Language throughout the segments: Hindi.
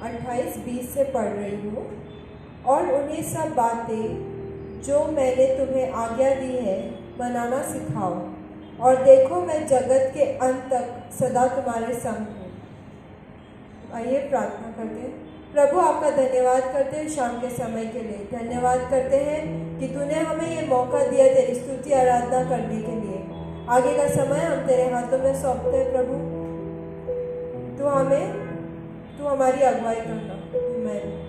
28-20 से पढ़ रही हूँ। और उन्हें सब बातें जो मैंने तुम्हें आज्ञा दी है बनाना सिखाओ, और देखो मैं जगत के अंत तक सदा तुम्हारे संग हूँ। आइए प्रार्थना करते हैं। प्रभु, आपका धन्यवाद करते हैं शाम के समय के लिए। धन्यवाद करते हैं कि तूने हमें ये मौका दिया तेरी स्तुति आराधना करने के लिए। आगे का समय हम तेरे हाथों में सौंपते हैं प्रभु। तू हमारी अगुवाई करना। आमीन।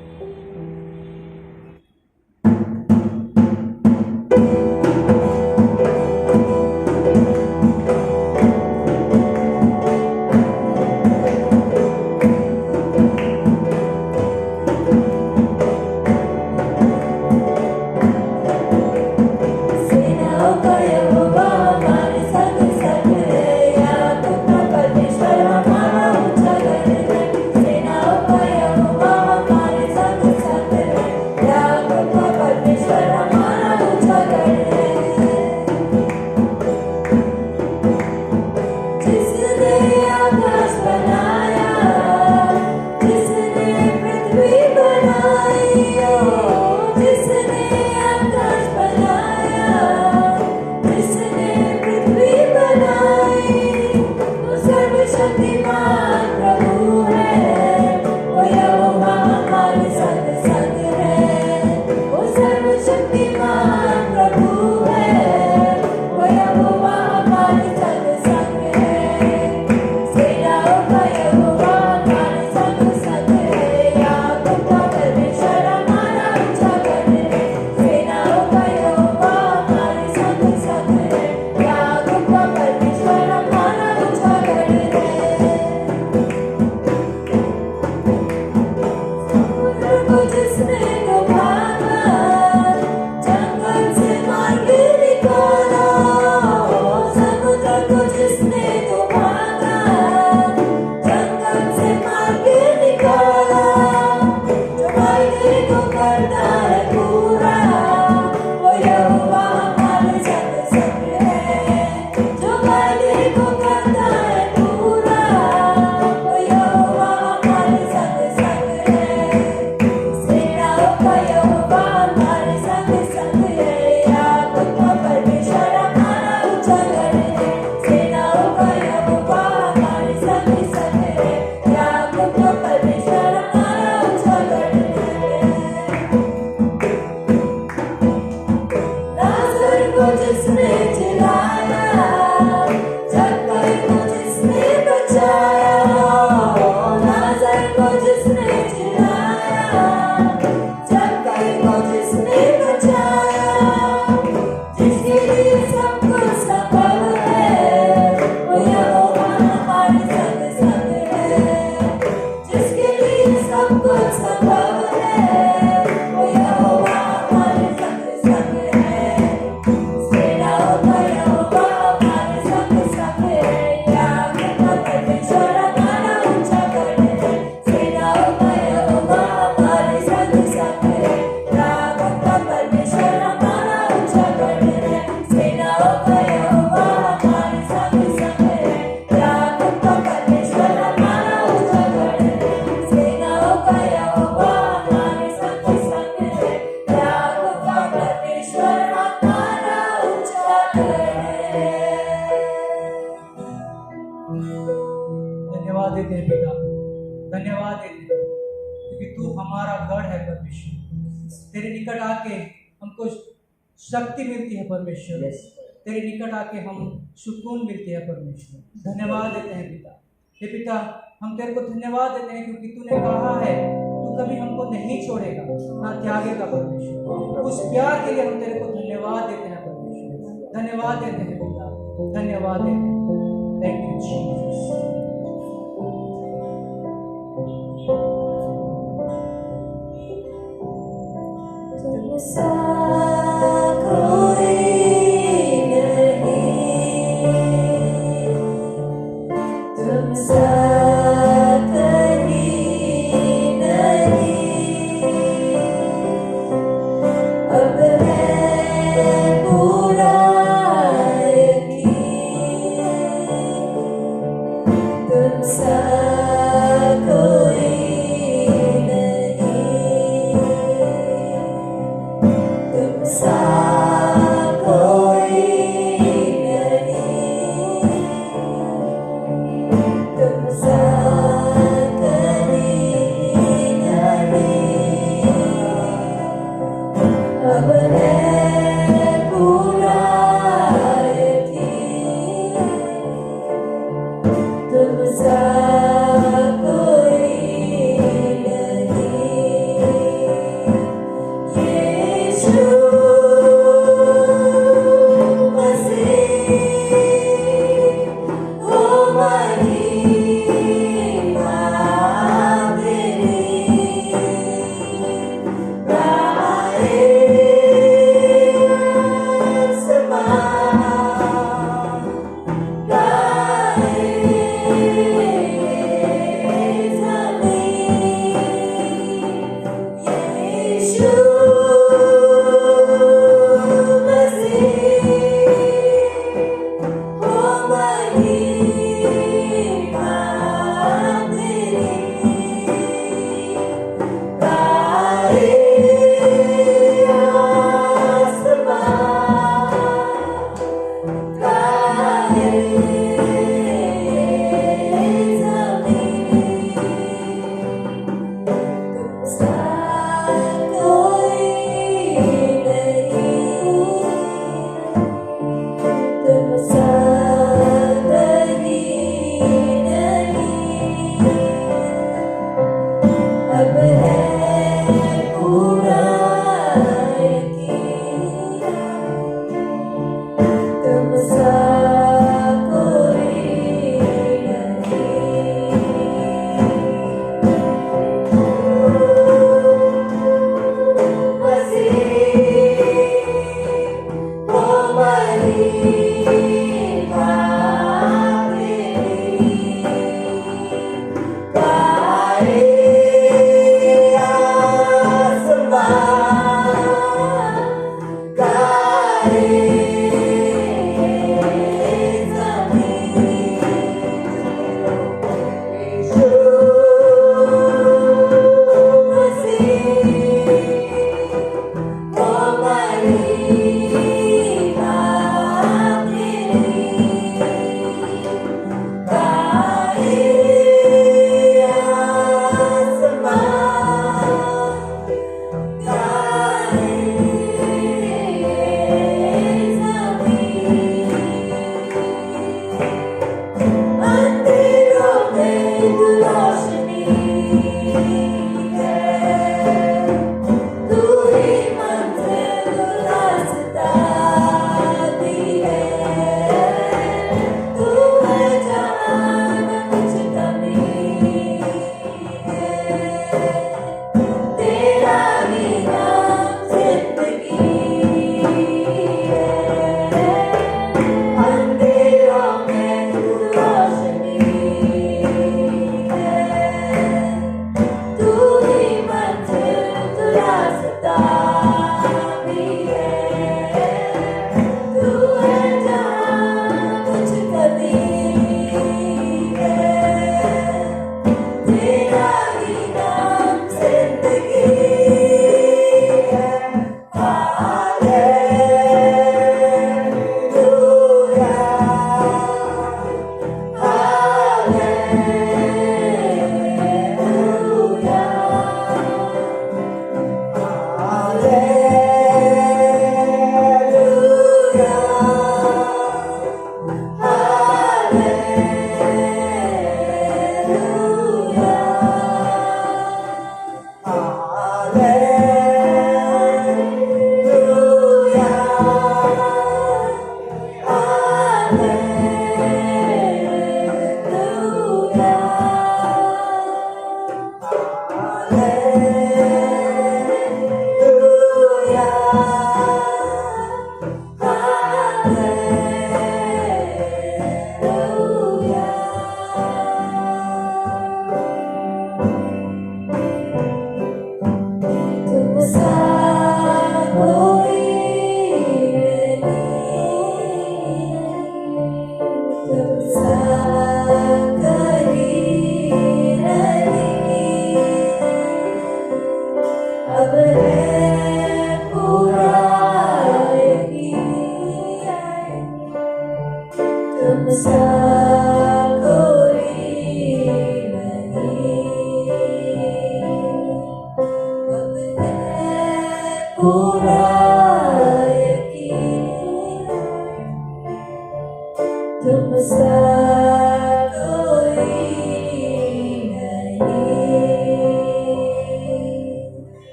शक्ति मिलती है परमेश्वर। तेरे निकट आके हम सुकून मिलते हैं परमेश्वर। धन्यवाद देते हैं पिता। हे पिता, हम तेरे को धन्यवाद देते हैं क्योंकि तूने कहा है तू कभी हमको नहीं छोड़ेगा ना त्यागेगा परमेश्वर। उस प्यार के लिए हम तेरे को धन्यवाद देते हैं परमेश्वर। धन्यवाद देते हैं पिता, धन्यवाद देते हैं। Thank you Jesus. तुम सा कोई सा कोई नहीं, तुम सा कभी नहीं। अब है पूरा यकीन, तुम सा कोई नहीं। यीशु मसीह, ओ महिमा तेरी, गाए आसमां, गाए ज़मीन। यीशु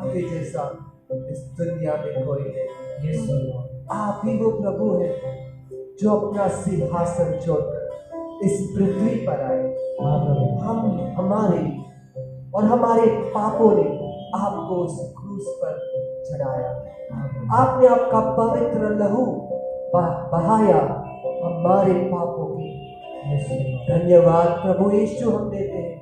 आपके जैसा इस दुनिया में कोई नहीं। Yes Lord. आप ही वो प्रभु हैं जो अपना सिंहासन छोड़कर इस पृथ्वी पर आए। हाँ प्रभु। हम हमारे और हमारे पापों ने आपको उस क्रूस पर चढ़ाया। आपने आपका पवित्र लहू बहाया हमारे पापों की। Yes Lord. धन्यवाद प्रभु यीशु हम देते हैं,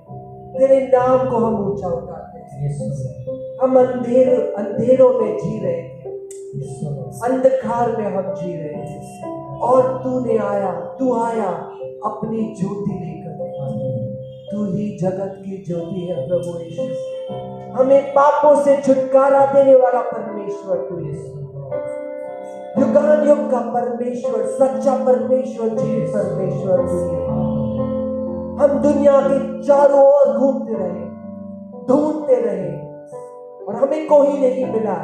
तेरे नाम को हम ऊंचा उठाते हैं। Yes Lord. हम अंधेरों में जी रहे थे, यस लॉर्ड। अंधकार में हम जी रहे थे, और तू आया अपनी ज्योति लेकर। तू ही जगत की ज्योति है प्रभु यीशु, हमें पापों से छुटकारा देने वाला परमेश्वर तू ही। युगान युग का परमेश्वर, सच्चा परमेश्वर, जीवित परमेश्वर तू ही है। हम दुनिया के चारों ओर घूमते रहे, ढूंढते रहे, और हमें कोई नहीं मिला।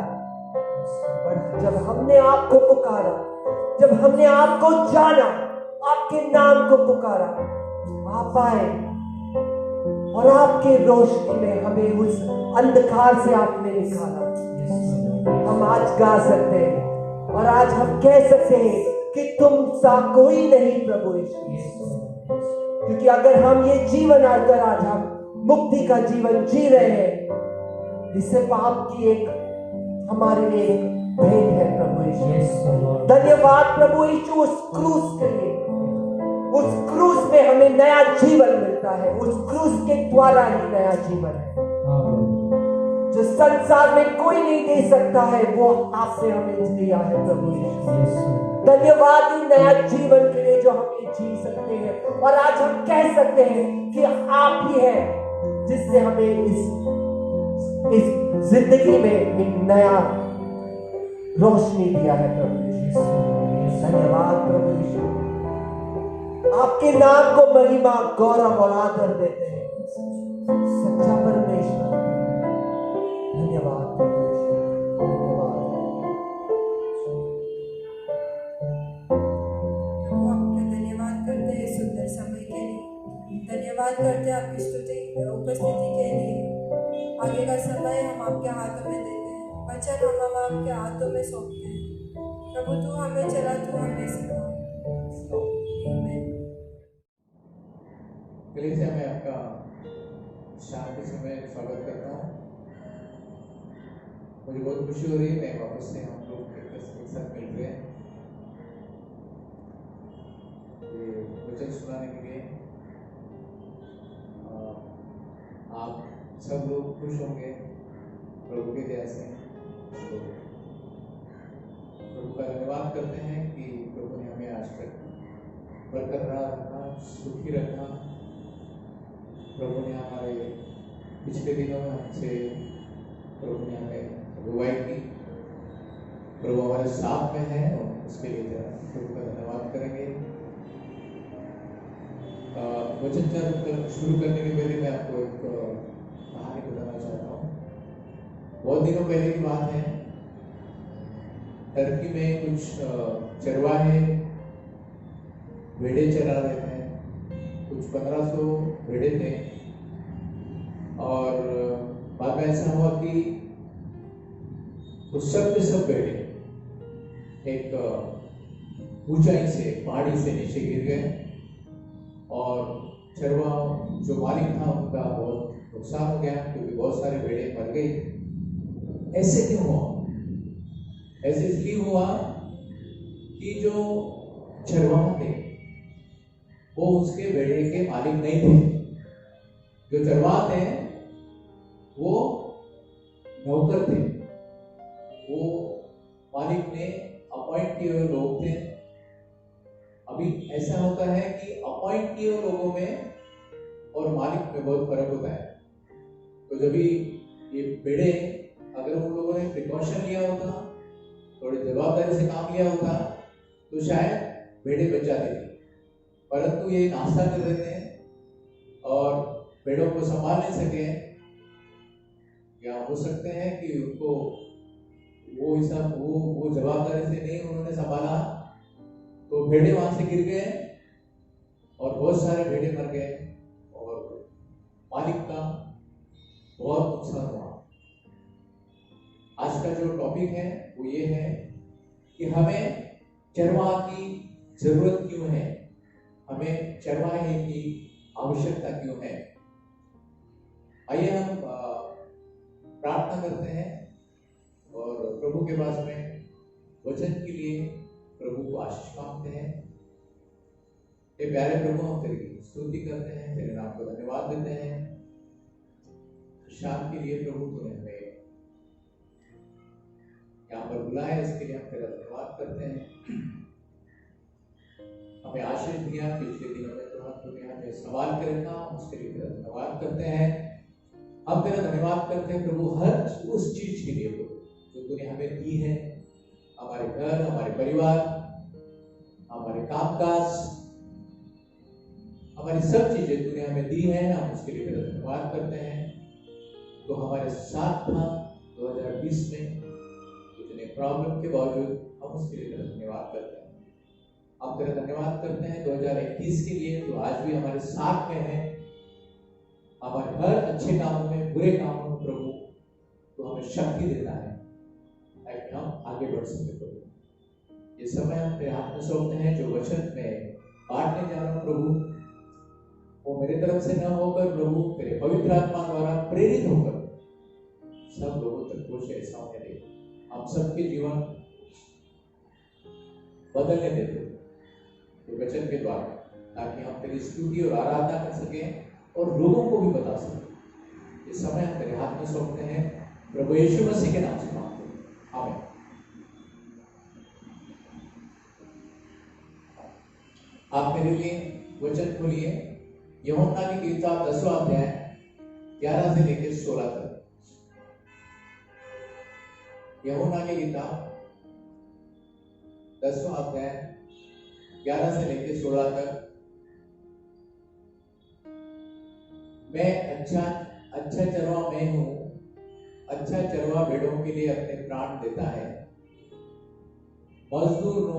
पर जब हमने आपको पुकारा, जब हमने आपको जाना, आपके नाम को पुकारा, आप आए और आपके रोशनी में हमें उस अंधकार से आपने निकाला। हम आज गा सकते हैं और आज हम कह सकते हैं कि तुम सा कोई नहीं प्रभु यीशु। क्योंकि अगर हम ये जीवन आकर आज हम मुक्ति का जीवन जी रहे हैं, इससे पाप की एक हमारे लिए एक भेंट है प्रभु यीशु। धन्यवाद प्रभु यीशु उस क्रूस के लिए। उस क्रूस में हमें नया जीवन मिलता है, उस क्रूस के द्वारा ही नया जीवन है जो संसार में कोई नहीं दे सकता है, वो आपने हमें दिया है प्रभु यीशु। धन्यवाद इन नया जीवन के लिए जो हम ये जी सकते हैं, और आज हम कह सकते हैं कि आप ही हैं जिसने हमें इस जिंदगी में एक नया रोशनी दिया है प्रभु यीशु। धन्यवाद प्रभु यीशु, आपके नाम को महिमा, गौरव और आदर देते हैं। सच्चा परमेश्वर, धन्यवाद प्रभु यीशु, धन्यवाद। प्रभु आपका धन्यवाद करते हैं सुंदर समय के लिए, धन्यवाद करते हैं आपकी उपस्थिति के लिए। आगे का समय हम आपके हाथों में देते हैं, वचन हम आपके हाथों में सौंपते हैं। प्रभु तू हमें चला, तू हमें सिखा। कलीसिया में आपका शाम के समय स्वागत करता हूँ। मुझे बहुत खुशी हो रही है, मैं वापस से हम लोग एक साथ मिल रहे हैं ये वचन सुनाने के लिए। आप सब लोग खुश होंगे प्रभु के दया से। तो प्रभु का धन्यवाद करते हैं कि प्रभु ने हमें आज तक बरकरार रखा, सुखी रखा। प्रभु ने हमारे पिछले दिनों में हमसे प्रभु ने हमें अगुवाई की। प्रभु हमारे साथ में है और उसके लिए प्रभु का धन्यवाद करेंगे। वचन शुरू करने के पहले मैं आपको एक कहानी बताना चाहता हूँ। बहुत दिनों पहले की बात है, टर्की में कुछ चरवाहे भेड़े चरा रहे थे। कुछ 1500 भेड़े थे, और बाद में ऐसा हुआ कि वो सब के सब भेड़े एक ऊंचाई से, पहाड़ी से नीचे गिर गए, और चरवा जो मालिक था उनका बहुत नुकसान हो गया, क्योंकि बहुत सारे भेड़े मर गए। ऐसे क्यों हुआ? ऐसे इसलिए हुआ कि जो चरवाहा थे वो उसके भेड़े के मालिक नहीं थे। जो चरवाहा थे वो नौकर थे, वो मालिक ने अपॉइंट किए हुए लोग थे। अभी ऐसा होता है कि अपॉइंट किए हुए लोगों में और मालिक में बहुत फर्क होता है। तो जब भी ये भेड़े, अगर उन लोगों ने प्रिकॉशन लिया होता, थोड़ी जवाबदारी से काम लिया होता, तो शायद भेड़े बच जाते थे। परंतु ये नाश्ता कर रहे थे और भेड़ों को संभाल नहीं सके, या हो सकते हैं कि उनको वो हिसाब वो जवाबदारी से नहीं उन्होंने संभाला, तो भेड़े वहां से गिर गए और बहुत सारे भेड़े मर गए और मालिक का बहुत नुकसान हुआ। का जो टॉपिक है वो ये है कि हमें चरवाह की जरूरत क्यों है, हमें चरवाहे की आवश्यकता क्यों है। आइए हम प्रार्थना करते हैं और प्रभु के पास में वचन के लिए प्रभु को आशीष मांगते हैं। ये प्यारे प्रभु, हम तेरी स्तुति करते हैं, तेरे नाम को धन्यवाद देते हैं। शाम के लिए प्रभु तूने हमें यहाँ पर बुलाया, इसके लिए हम तेरा धन्यवाद करते हैं। हमें आशीष दिया, पिछले दिनों में तूने हमें सवाल के रखा, उसके लिए तेरा धन्यवाद करते हैं। हम तेरा धन्यवाद करते हैं प्रभु हर उस चीज के लिए जो तूने हमें दी है, हमारे घर, हमारे परिवार, हमारे कामकाज, हमारी सब चीजें तूने हमें दी है, हम उसके लिए तेरा धन्यवाद करते हैं। तो हमारे साथ था 2020 में इतने प्रॉब्लम के बावजूद, हम उसके लिए तेरा धन्यवाद करते हैं। हम तेरा धन्यवाद करते हैं 2021 के लिए, तो आज भी हमारे साथ में है, हमारे हर अच्छे कामों में, बुरे कामों में प्रभु तो हमें शक्ति देता है ताकि हम आगे बढ़ सके। प्रभु ये समय हम तेरे हाथ में सौंपते हैं। जो वचन में बांटने जा रहा हूं प्रभु, वो मेरे तरफ से न होकर प्रभु तेरे पवित्र आत्मा द्वारा प्रेरित होकर सब लोगों तक पहुंचे, ऐसा होने दे। हम सबके जीवन बदलने देते वचन के द्वारा, ताकि हम तेरी स्तुति और आराधना कर सकें और लोगों को भी बता सकें। इस समय हम तेरे हाथ में सौंपते हैं, प्रभु यीशु मसीह के नाम से मांगते हैं, आमीन। आप मेरे लिए वचन खोलिए, यूहन्ना की किताब 10वां अध्याय 11 से लेकर 16 तक। यूहन्ना की किताब 10वां अध्याय 11 से लेकर 16 तक। मैं अच्छा चरवाहा मैं हूं, अच्छा चरवाहा भेड़ों के लिए अपने प्राण देता है। मजदूर नो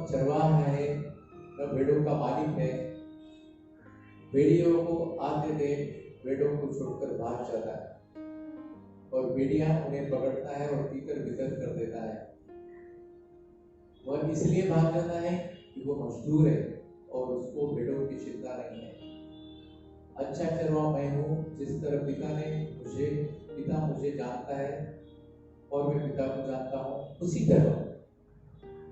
चरवाहा है, न भेड़ों का मालिक है। भेड़ियों को आते देख भेड़ों को छोड़कर भाग जाता है, और भेड़िया उन्हें पकड़ता है और तीतर बितर कर देता है। वह इसलिए भाग जाता है कि वो मजदूर है और उसको भेड़ों की चिंता नहीं है। अच्छा चरवाहा मैं हूँ, जिस तरह पिता मुझे जानता है और मैं पिता को जानता हूँ, उसी तरह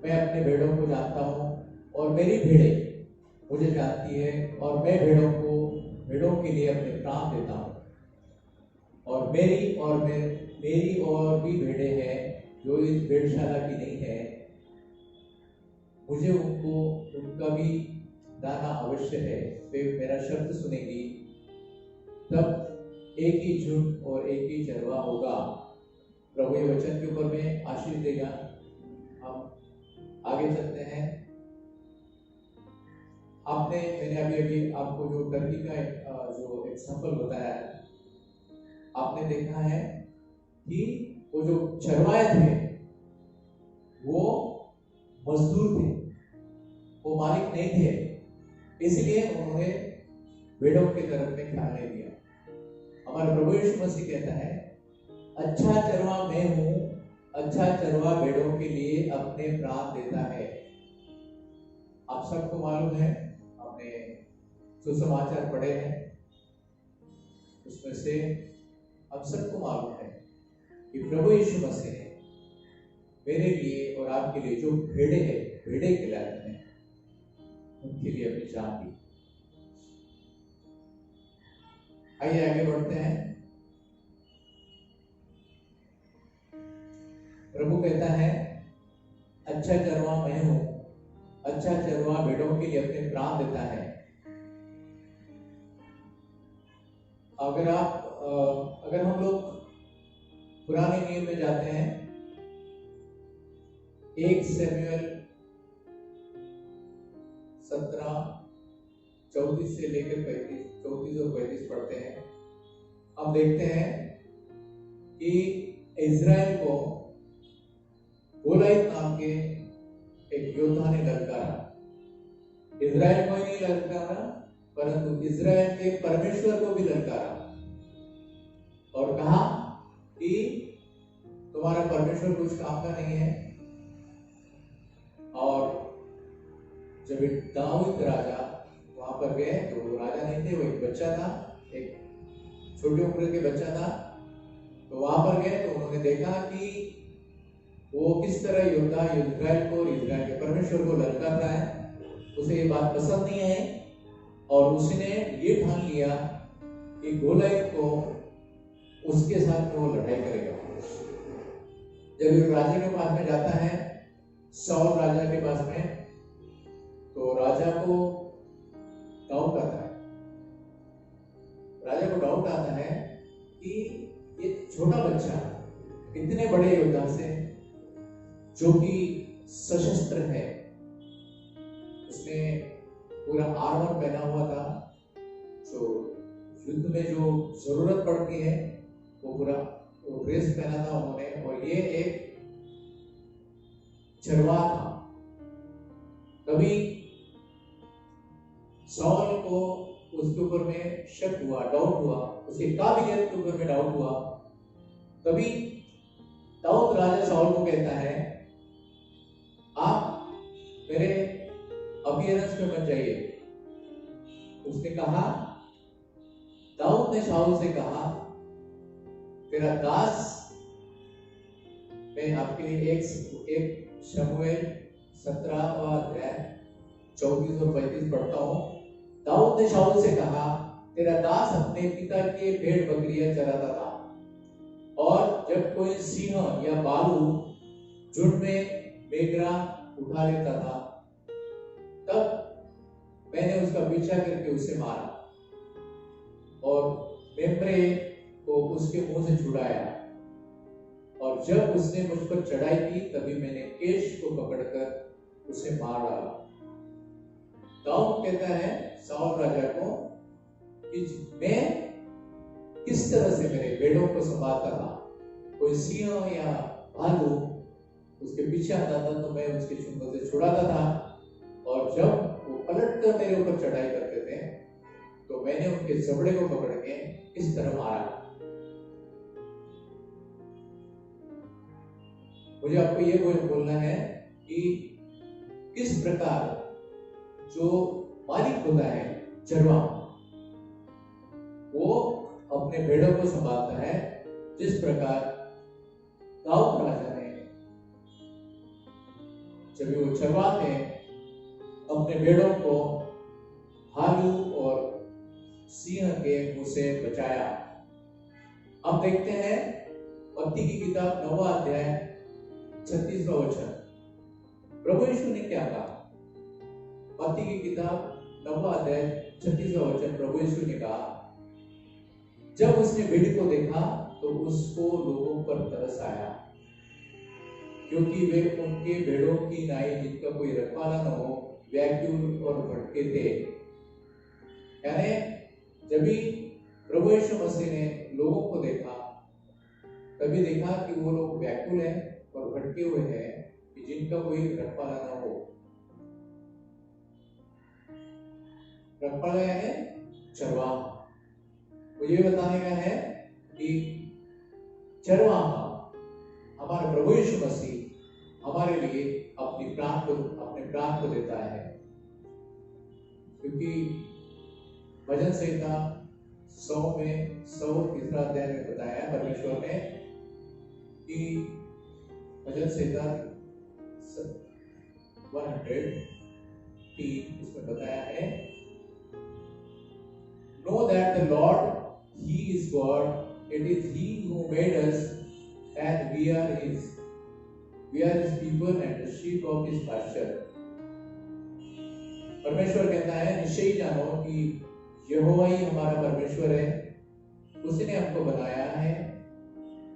मैं अपने भेड़ों को जानता हूँ और मेरी भेड़ें मुझे जानती है, और मैं भेड़ों के लिए अपने प्राण देता हूँ। और मेरी और भी भेड़ें हैं जो इस भेड़शाला की नहीं है। मुझे उनका भी दाना अवश्य है। वे मेरा शब्द सुनेगी, तब एक ही झुंड और एक ही चरवाहा होगा। प्रभु ये वचन के ऊपर में आशीष देगा। हम आगे चलते हैं। मैंने अभी आपको जो टर्की का जो एग्जाम्पल बताया है, आपने देखा है कि वो जो चरवाहे थे वो मजदूर थे, वो मालिक नहीं थे, इसलिए उन्होंने भेड़ों की तरफ में ख्याल नहीं दिया। हमारा प्रभु यीशु मसीह कहता है, अच्छा चरवाहा मैं हूं, अच्छा चरवाहा भेड़ों के लिए अपने प्राण देता है। आप सबको मालूम है, हमने सुसमाचार पढ़े हैं, उसमें से हम सबको मालूम है कि प्रभु यीशु मसीह ने मेरे लिए और आपके लिए जो भेड़े खिलाते हैं, उनके लिए अपनी जान दी। आइए आगे बढ़ते हैं। प्रभु कहता है, अच्छा चरवाहा मैं हूं, अच्छा चरवाहा भेड़ों के लिए अपने प्राण देता है। अगर हम लोग पुराने नियम में जाते हैं, 1 शमूएल 17:34 से लेकर 34 और 35 पढ़ते हैं। हम देखते हैं कि इज़राइल को गोलायत नाम के एक योद्धा ने ललकारा। इज़राइल को ही नहीं ललकारा, परंतु इज़राइल के परमेश्वर को भी ललकारा और कहा कि तुम्हारा परमेश्वर कुछ काम का नहीं है। और जब एक दाऊद राजा वहां पर गए तो वो राजा नहीं थे, वो एक बच्चा था, एक छोटी उम्र के बच्चा था। तो वहां पर गए तो उन्होंने देखा कि वो किस तरह योद्धा इस्राएल को, इस्राएल के परमेश्वर को ललकारता है। उसे ये बात पसंद नहीं आई और उसने ये ठान लिया कि गोलियत को उसके साथ में वो लड़ाई करेगा। जब वो राजा के पास में जाता है, शाऊल राजा के पास में, तो राजा को डाउट आता है। राजा को डाउट आता है कि ये छोटा बच्चा इतने बड़े योद्धा से, जो कि सशस्त्र है, उसने पूरा आर्मर पहना हुआ था, जो युद्ध में जो जरूरत पड़ती है वो पूरा वो ड्रेस पहना था उन्होंने, और ये एक चरवाहा था। तभी शाऊल को उसके ऊपर में शक हुआ, डाउट हुआ, उसके काबिलियत के ऊपर में डाउट हुआ। तभी दाऊद राजा शाऊल को कहता है, आप मेरे अपियरेंस में मत जाइए। उसने कहा, दाऊद ने शाऊल से कहा, तेरा दास, मैं आपके लिए एक शमूएल 17वां अध्याय 34 और 35 पढ़ता हूं। दाऊद ने शाऊल से कहा, तेरा दास अपने पिता के भेड़ बकरियां चराता था, और जब कोई सिंह या भालू झुंड में बेगरा उठा लेता था, तब मैंने उसका पीछा करके उसे मारा और मेम्ब्रे को उसके मुंह से छुड़ाया, और जब उसने मुझ पर चढ़ाई की तभी मैंने केश को पकड़कर उसे मार डाला। दाऊद कहता है शाऊल राजा को कि मैं किस तरह से मेरे भेड़ों को संभालता था, कोई सिंह या भालू उसके पीछे आता था तो मैं उसके चुंगल से छुड़ाता था, और जब वो पलट कर मेरे ऊपर चढ़ाई करते थे तो मैंने उनके जबड़े को पकड़ के इस तरह मारा। मुझे आपको ये बोलना है कि किस प्रकार जो मालिक होता है, चरवाहा, वो अपने भेड़ों को संभालता है, जिस प्रकार दाऊद राजा ने, जब वो चरवाहा थे, अपने भेड़ों को भालू और सिंह के मुंह से बचाया। अब देखते हैं मत्ती की किताब 9वां अध्याय 36वां वचन। प्रभु यीशु ने क्या कहा? मत्ती की किताब 9वां अध्याय 36वां वचन। प्रभु यीशु ने कहा, जब उसने भीड़ को देखा तो उसको लोगों पर तरस आया, क्योंकि वे उनके भेड़ों की नाई जिनका कोई रखवाला न हो व्याकुल और भटके थे। यानी जब भी प्रभु यीशु मसीह ने लोगों को देखा, तभी देखा कि वो लोग व्याकुल हैं और भटके हुए हैं, कि जिनका कोई रखवाला न हो। रखवाला यानी चरवाहा। मुझे बताने का है कि चरवाहा हमारे प्रभु यीशु मसीह हमारे लिए अपने प्राण को देता है, क्योंकि भजन संहिता 100 तीसरा अध्याय में बताया परमेश्वर ने कि भजन संहिता 103 इसमें बताया है, Know that the Lord, He is God. It is He who made us, and we are His people and the sheep of His pasture. परमेश्वर कहता है, निश्चय ही जानो कि यहोवा ही हमारा परमेश्वर है, उसने हमको बनाया है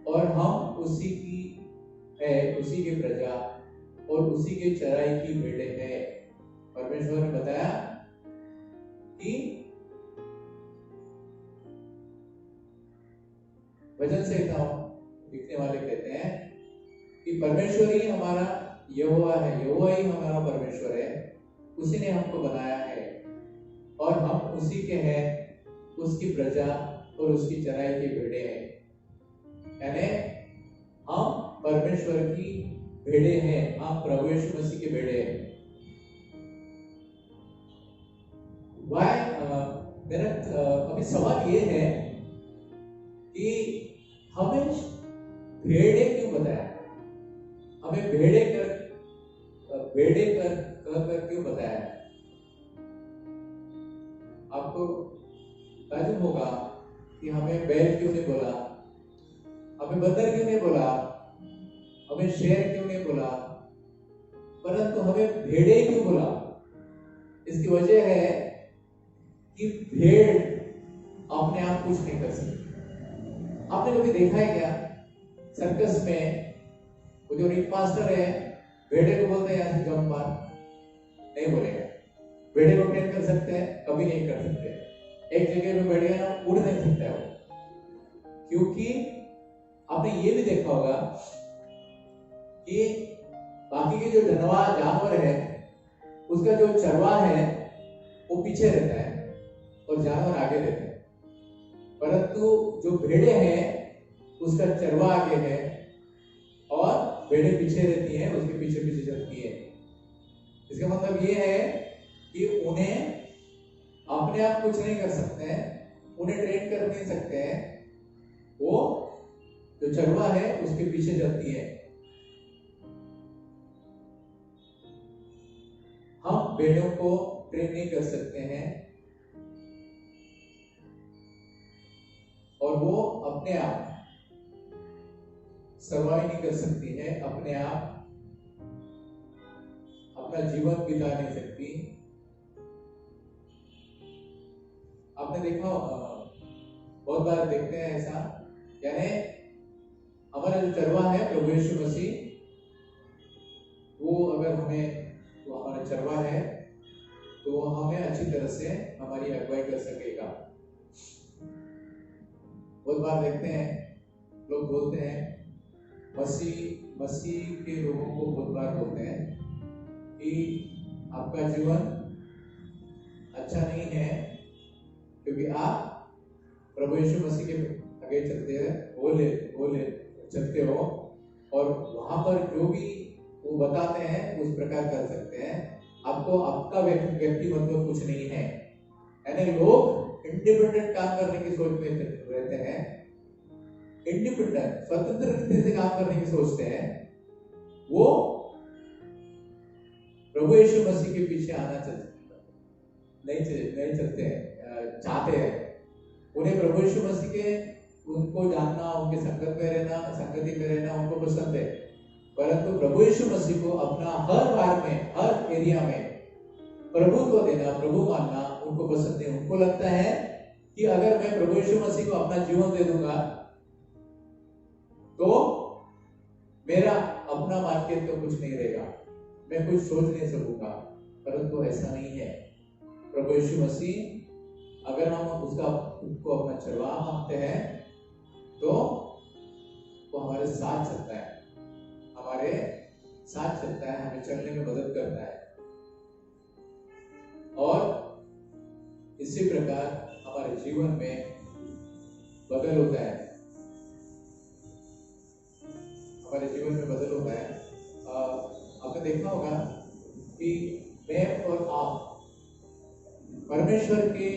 और हम उसी की है, उसी के प्रजा और उसी के चराई की भेड़ें हैं। परमेश्वर ने बताया कि वचन से लिखने वाले कहते हैं कि परमेश्वर ही हमारा यहोवा है, यहोवा ही हमारा परमेश्वर है, उसी ने हमको बनाया है और हम उसी के हैं, उसकी प्रजा और उसकी चराई की भेड़ें हैं। यानी हम परमेश्वर की भेड़े हैं, हम प्रभु यीशु मसीह के भेड़े हैं। मेरा अभी सवाल ये है कि हमें भेड़े क्यों बताया, हमें भेड़े कर क्यों बताया। आपको ताजुब होगा कि हमें बैल क्यों नहीं बोला, हमें बंदर क्यों नहीं बोला, हमें शेर क्यों नहीं बोला, परंतु हमें भेड़े क्यों बोला। इसकी वजह है कि भेड़ अपने आप कुछ नहीं कर सकती। आपने कभी देखा है क्या सर्कस में वो जो रिंग मास्टर है भेड़े को बोलते हैं यहाँ से जंप मार, नहीं बोलेगा। भेड़े को ट्रेन कर सकते हैं, कभी नहीं कर सकते। एक जगह में बैठ गया ना, उड़ नहीं सकता है वो, क्योंकि आपने ये भी देखा होगा कि बाकी के जो जानवर है उसका जो चरवाहा है वो पीछे रहता है और जानवर आगे रहते हैं, परंतु जो भेड़े हैं उसका चरवाहा आगे है और भेड़े पीछे रहती हैं, उसके पीछे पीछे चलती है। इसका मतलब ये है कि उन्हें अपने आप कुछ नहीं कर सकते हैं, उन्हें ट्रेन कर नहीं सकते हैं, वो जो चरवाहा है उसके पीछे चलती है। हम भेड़ों को ट्रेन नहीं कर सकते हैं और वो अपने आप सर्वाइव नहीं कर सकती है, अपने आप अपना जीवन बिता नहीं सकती। आपने देखा बहुत बार देखते हैं ऐसा, यानी हमारा जो चरवाहा है प्रभु यीशु मसीह, वो अगर वो हमारा चरवाहा है तो वो हमें अच्छी तरह से हमारी अगुवाई कर सकेगा। बहुत बार देखते हैं लोग बोलते हैं, मसीह के लोगों को बहुत बार बोलते हैं कि आपका जीवन अच्छा नहीं है क्योंकि आप प्रभु यीशु मसीह के आगे चलते हो और वहां पर जो भी वो बताते हैं उस प्रकार कर सकते हैं, आपको आपका व्यक्तिमत्व कुछ नहीं है। यानी लोग इंडिपेंडेंट काम करने की सोच में रहते हैं, इंडिपेंडेंट स्वतंत्र रीति से काम करने की सोचते हैं, वो प्रभु यीशु मसीह के पीछे आना नहीं चलते हैं, चाहते हैं। उन्हें प्रभु यीशु मसीह के उनको जानना, उनके संगति में रहना उनको पसंद है, परंतु प्रभु यीशु मसीह को अपना हर बार में, हर एरिया में प्रभुत्व देना, प्रभु मानना उनको पसंद नहीं। उनको लगता है कि अगर मैं प्रभु यीशु मसीह को अपना जीवन दे दूंगा तो मेरा अपना मान के तो कुछ नहीं रहेगा, मैं कुछ सोच नहीं सकूंगा, परंतु ऐसा नहीं है। प्रभु यीशु मसीह अगर हम उसको अपना चरवाहा मानते हैं तो वो हमारे साथ चलता है, हमें चलने में मदद करता है और इसी प्रकार हमारे जीवन में बदल होता है, आपने देखा होगा कि मैं और आप परमेश्वर के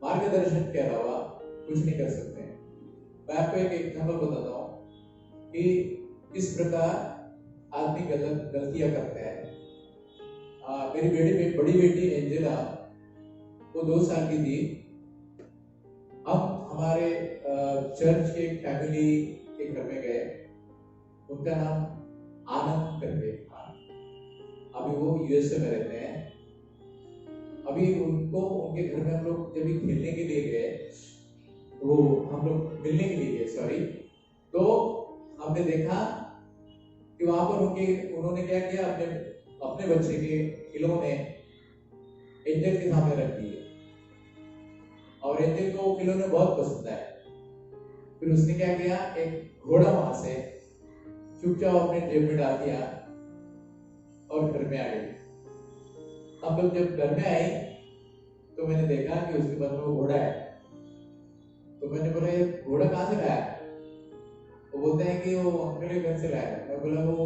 मार्गदर्शन के अलावा कुछ नहीं कर सकते हैं। मैं आपको एक एग्जाम्पल बताता हूँ कि किस प्रकार आदमी गलतियां करते हैं। मेरी बड़ी बेटी एंजेला, वो 2 साल की थी। हम हमारे चर्च के फैमिली के घर में गए, उनका नाम आनंद करके था, अभी वो यूएसए में रहते हैं। अभी उनके घर में हम लोग जब खेलने के लिए गए, वो हम लोग मिलने के लिए गए सॉरी, तो हमने देखा कि वहां पर उन्होंने क्या किया, अपने बच्चे के खिलौने एंजल के सामने रख दिए और एंजल को खिलौने बहुत पसंद है। फिर उसने क्या किया, एक घोड़ा वहां से चुपचाप अपने जेब में डाल दिया और घर में आ गई। अब जब घर में आई तो मैंने देखा कि उसके बाद में वो घोड़ा है तो मैंने बोला ये घोड़ा कहाँ से लाया? वो बोलते हैं कि वो अंकल के घर से लाया। मैं बोला वो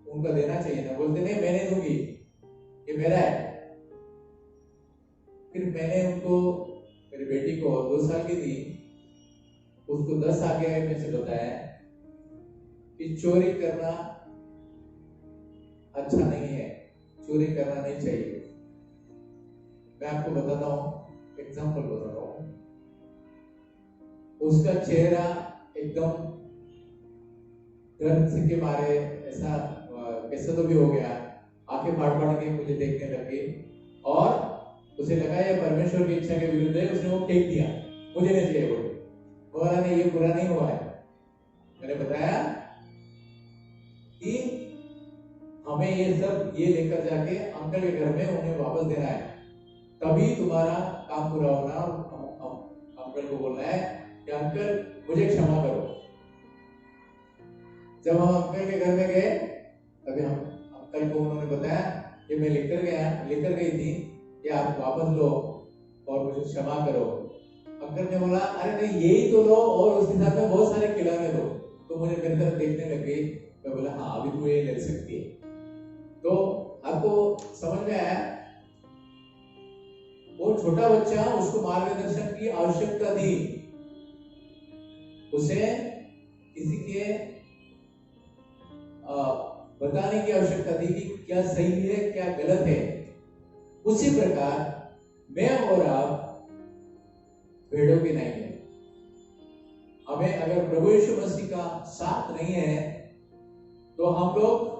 उनका देना चाहिए ना। बोलते नहीं, मैं नहीं दूंगी, ये मेरा है। फिर मैंने उनको, मेरी बेटी को 2 साल की थी, उसको 10 आगे में से बताया कि चोरी करना अच्छा नहीं है, चोरी करना नहीं चाहिए। मैं आपको बताता हूँ, एग्जाम्पल बताता हूँ। उसका चेहरा एकदम डर के मारे ऐसा कैसे तो भी हो गया, आंखें फाड़ फाड़ के मुझे देखने लगी और उसे लगा ये परमेश्वर की इच्छा के विरुद्ध है, उसने वो फेंक दिया, मुझे नहीं चाहिए। बोला नहीं, ये बुरा नहीं हुआ है। मैंने बताया कि हमें ये सब ये लेकर जाके अंकल के घर में उन्हें वापस देना है, तभी तुम्हारा काम पूरा होना। अंकल को बोलना है कि अंकल मुझे क्षमा करो। जब हम अंकल के घर में गए तभी हम अंकल को उन्होंने बताया कि मैं लेकर गई थी कि आप वापस लो और मुझे क्षमा करो। अंकल ने बोला अरे नहीं, यही तो लो और उसके साथ में बहुत सारे खिलौने दो। तो मुझे मेरी तरफ देखने लगे। मैं बोला हाँ, अभी तू ये ले सकती है। तो आपको समझ में आया, वो छोटा बच्चा, उसको मार्गदर्शन की आवश्यकता थी, उसे किसी के बताने की आवश्यकता थी कि क्या सही है क्या गलत है। उसी प्रकार मैं और आप भेड़ों के नहीं है। हमें अगर प्रभु यीशु मसीह का साथ नहीं है तो हम लोग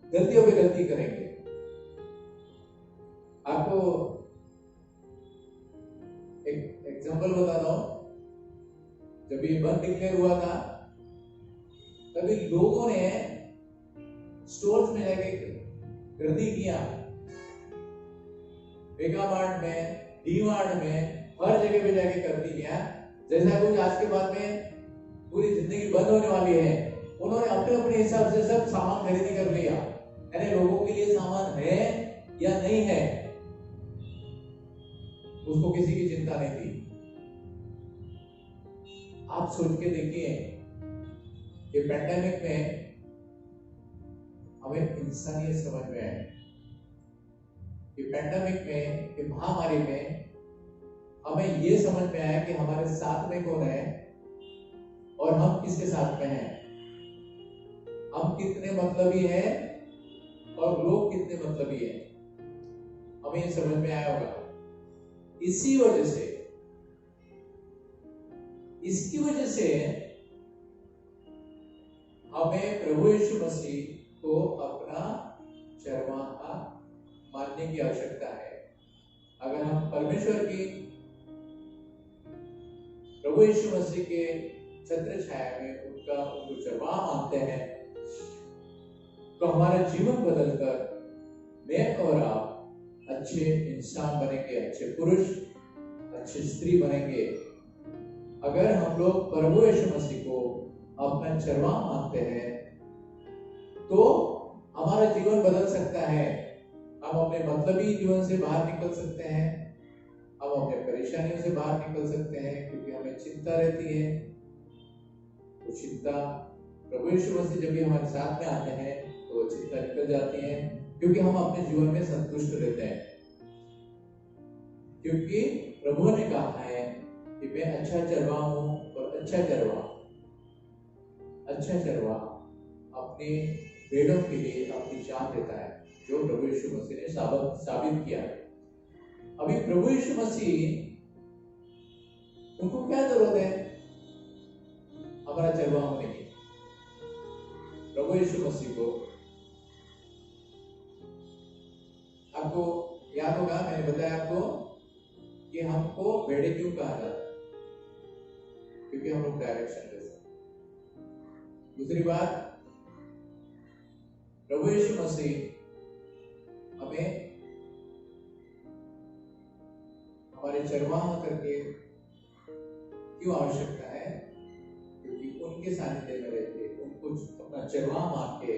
गलतियों पे गलती करेंगे। आपको एक एग्जांपल बताता हूं। जब ये बंद डिक्लेयर हुआ था तभी लोगों ने स्टोर्स में जाके गर्दी किया, मेगा मार्ट में, डी मार्ट में, हर जगह पे जाके गर्दी किया। जैसा कुछ आज के बाद में पूरी जिंदगी बंद होने वाली है, उन्होंने अपने अपने हिसाब से सब सामान खरीदी कर लिया। यानी लोगों के लिए सामान है या नहीं है उसको किसी की चिंता नहीं थी। आप सोच के देखिए कि पैंडेमिक में हमें इंसानियत समझ में आए कि पैंडेमिक में, कि महामारी में हमें ये समझ में आया कि हमारे साथ में कौन है और हम किसके साथ में हैं, हम कितने मतलबी हैं और लोग कितने मतलबी हैं, हमें ये समझ में आया होगा। इसकी वजह से हमें प्रभु यीशु मसीह को अपना चरवाहा मानने की आवश्यकता है। अगर हम परमेश्वर की, प्रभु यीशु मसीह के छत्र छाया में उनको चरवाहा मानते हैं तो हमारा जीवन बदलकर मैं और आप अच्छे इंसान बनेंगे, अच्छे पुरुष, अच्छी स्त्री बनेंगे। अगर हम लोग प्रभु यीशु मसीह को अपना चरवाहा मानते हैं तो हमारा जीवन बदल सकता है। हम अपने मतलबी जीवन से बाहर निकल सकते हैं, हम अपने परेशानियों से बाहर निकल सकते हैं, क्योंकि हमें चिंता रहती है। तो चिंता, प्रभु यीशु मसीह जब भी हमारे साथ में आते हैं तो वो चिंता निकल जाती है, क्योंकि हम अपने जीवन में संतुष्ट रहते हैं। क्योंकि प्रभु ने कहा है कि मैं अच्छा चरवाहा हूं और अच्छा चरवाहा अपने भेड़ों के लिए अपनी जान देता है, जो प्रभु यीशु मसीह ने साबित किया है। अभी प्रभु यीशु मसीह, उनको क्या जरूरत है हमारा चरवाहा होने की? प्रभु यीशु मसीह को, आपको याद होगा मैंने बताया आपको कि हमको भेड़े क्यों कहा जाता है, क्योंकि हम लोग डायरेक्शन लेस हैं। दूसरी बात, प्रभु यीशु मसीह हमें हमारे चरवाहा करके क्यों आवश्यकता है? क्योंकि उनके सानिध्य में रहते, उनको अपना चरवाहा मान के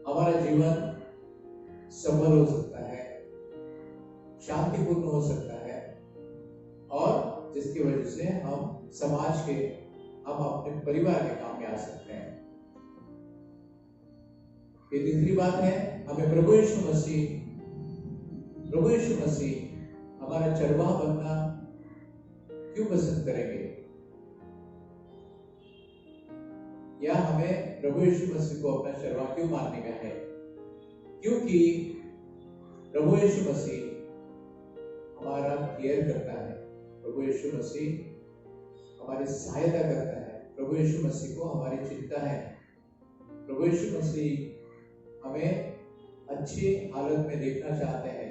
हमारा जीवन सफल हो सकता है, शांतिपूर्ण हो सकता है और जिसकी वजह से हम समाज के, हम अपने परिवार के काम में आ सकते हैं। ये तीसरी बात है, हमें प्रभु यीशु मसीह हमारा चरवाह बनना क्यों पसंद करेंगे, या हमें प्रभु यीशु मसीह को अपना चरवाह क्यों मानने का है? क्योंकि प्रभु यीशु मसीह हमारा केयर करता है, प्रभु यीशु मसीह हमारी सहायता करता है, प्रभु यीशु मसीह को हमारी चिंता है, प्रभु यीशु मसीह हमें अच्छी हालत में देखना चाहते हैं।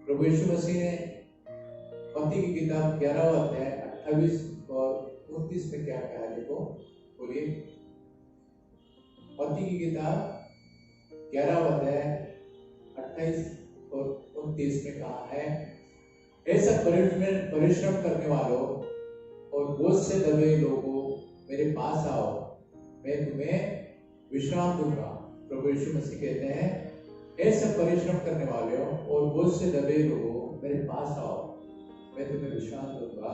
प्रभु यीशु मसीह ने मत्ती की किताब 11वां अध्याय 28 और 29 में क्या कहा? देखो, बोलिए। मत्ती की किताब 11वां अध्याय 28 और 29 में कहा है, ऐसा परिश्रम करने वालों और बोझ से दबे लोगों, मेरे पास आओ, मैं तुम्हें विश्राम दूंगा। प्रभु यीशु मसीह कहते हैं, ऐसा परिश्रम करने वालों और बोझ से दबे लोगों, मेरे पास आओ, मैं तुम्हें विश्राम दूंगा।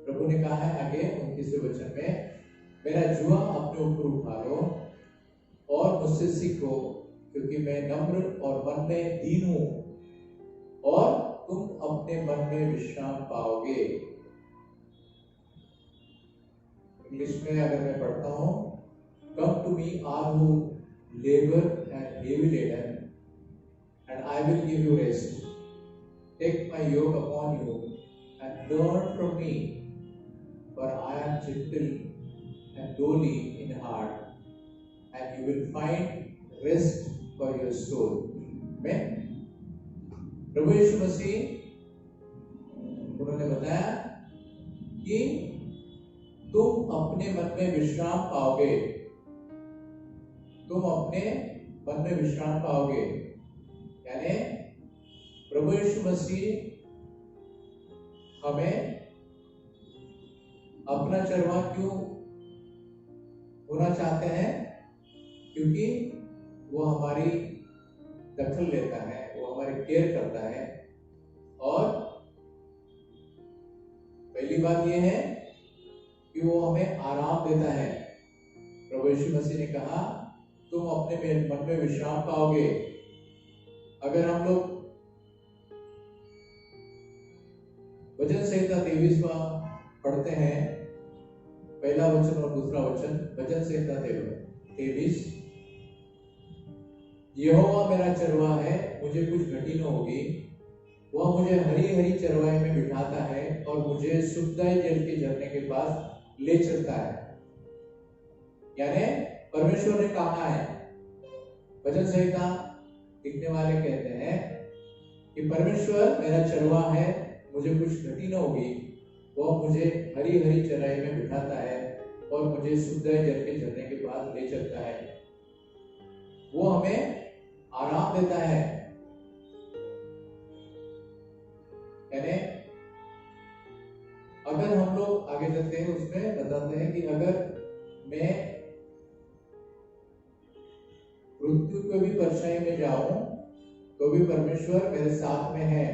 प्रभु ने कहा है आगे 29वें वचन में, मेरा जुआ अपने ऊपर उठा लो और मुझसे सीखो, क्योंकि मैं नम्र और मन में दीन हूं, और तुम अपने मन में विश्राम पाओगे। इंग्लिश में अगर मैं पढ़ता हूं, come to me all who labor and heavy laden, and I will give you rest. Take my yoke upon you and learn from me, for I am gentle and lowly in heart, and you will find rest for your soul. Amen. प्रभु यीशु मसीह उन्होंने बताया कि तुम अपने मन में विश्राम पाओगे, तुम अपने मन में विश्राम पाओगे। यानी प्रभु यीशु मसीह हमें अपना चरवाह क्यों होना चाहते हैं? क्योंकि वो हमारी दखल लेता है, वो हमारी केयर करता है। और पहली बात ये है कि वो हमें आराम देता है। प्रभु यीशु मसीह ने कहा, तुम अपने मन में विश्राम पाओगे। अगर हम लोग भजन संहिता 23वां पढ़ते हैं, पहला वचन और दूसरा वचन, भजन संहिता 23, यहोवा मेरा चरवाहा है, मुझे कुछ घटी न होगी, वह मुझे हरी हरी चरवाहे में बिठाता है और मुझे सुखदायी जल के झरने के पास ले चलता है। यानी परमेश्वर ने कहा है, भजन संहिता लिखने वाले कहते हैं कि परमेश्वर मेरा चरवाहा है, मुझे कुछ घटी न होगी, वह मुझे हरी हरी चराई में बिठाता है और मुझे सुखदायी जल के झरने के पास ले चलता है। वो हमें आराम देता है। यानी अगर हम लोग आगे चलते हैं, उसमें बताते हैं कि अगर मैं मृत्यु को भी परछाई में जाऊं तो भी परमेश्वर मेरे साथ में है।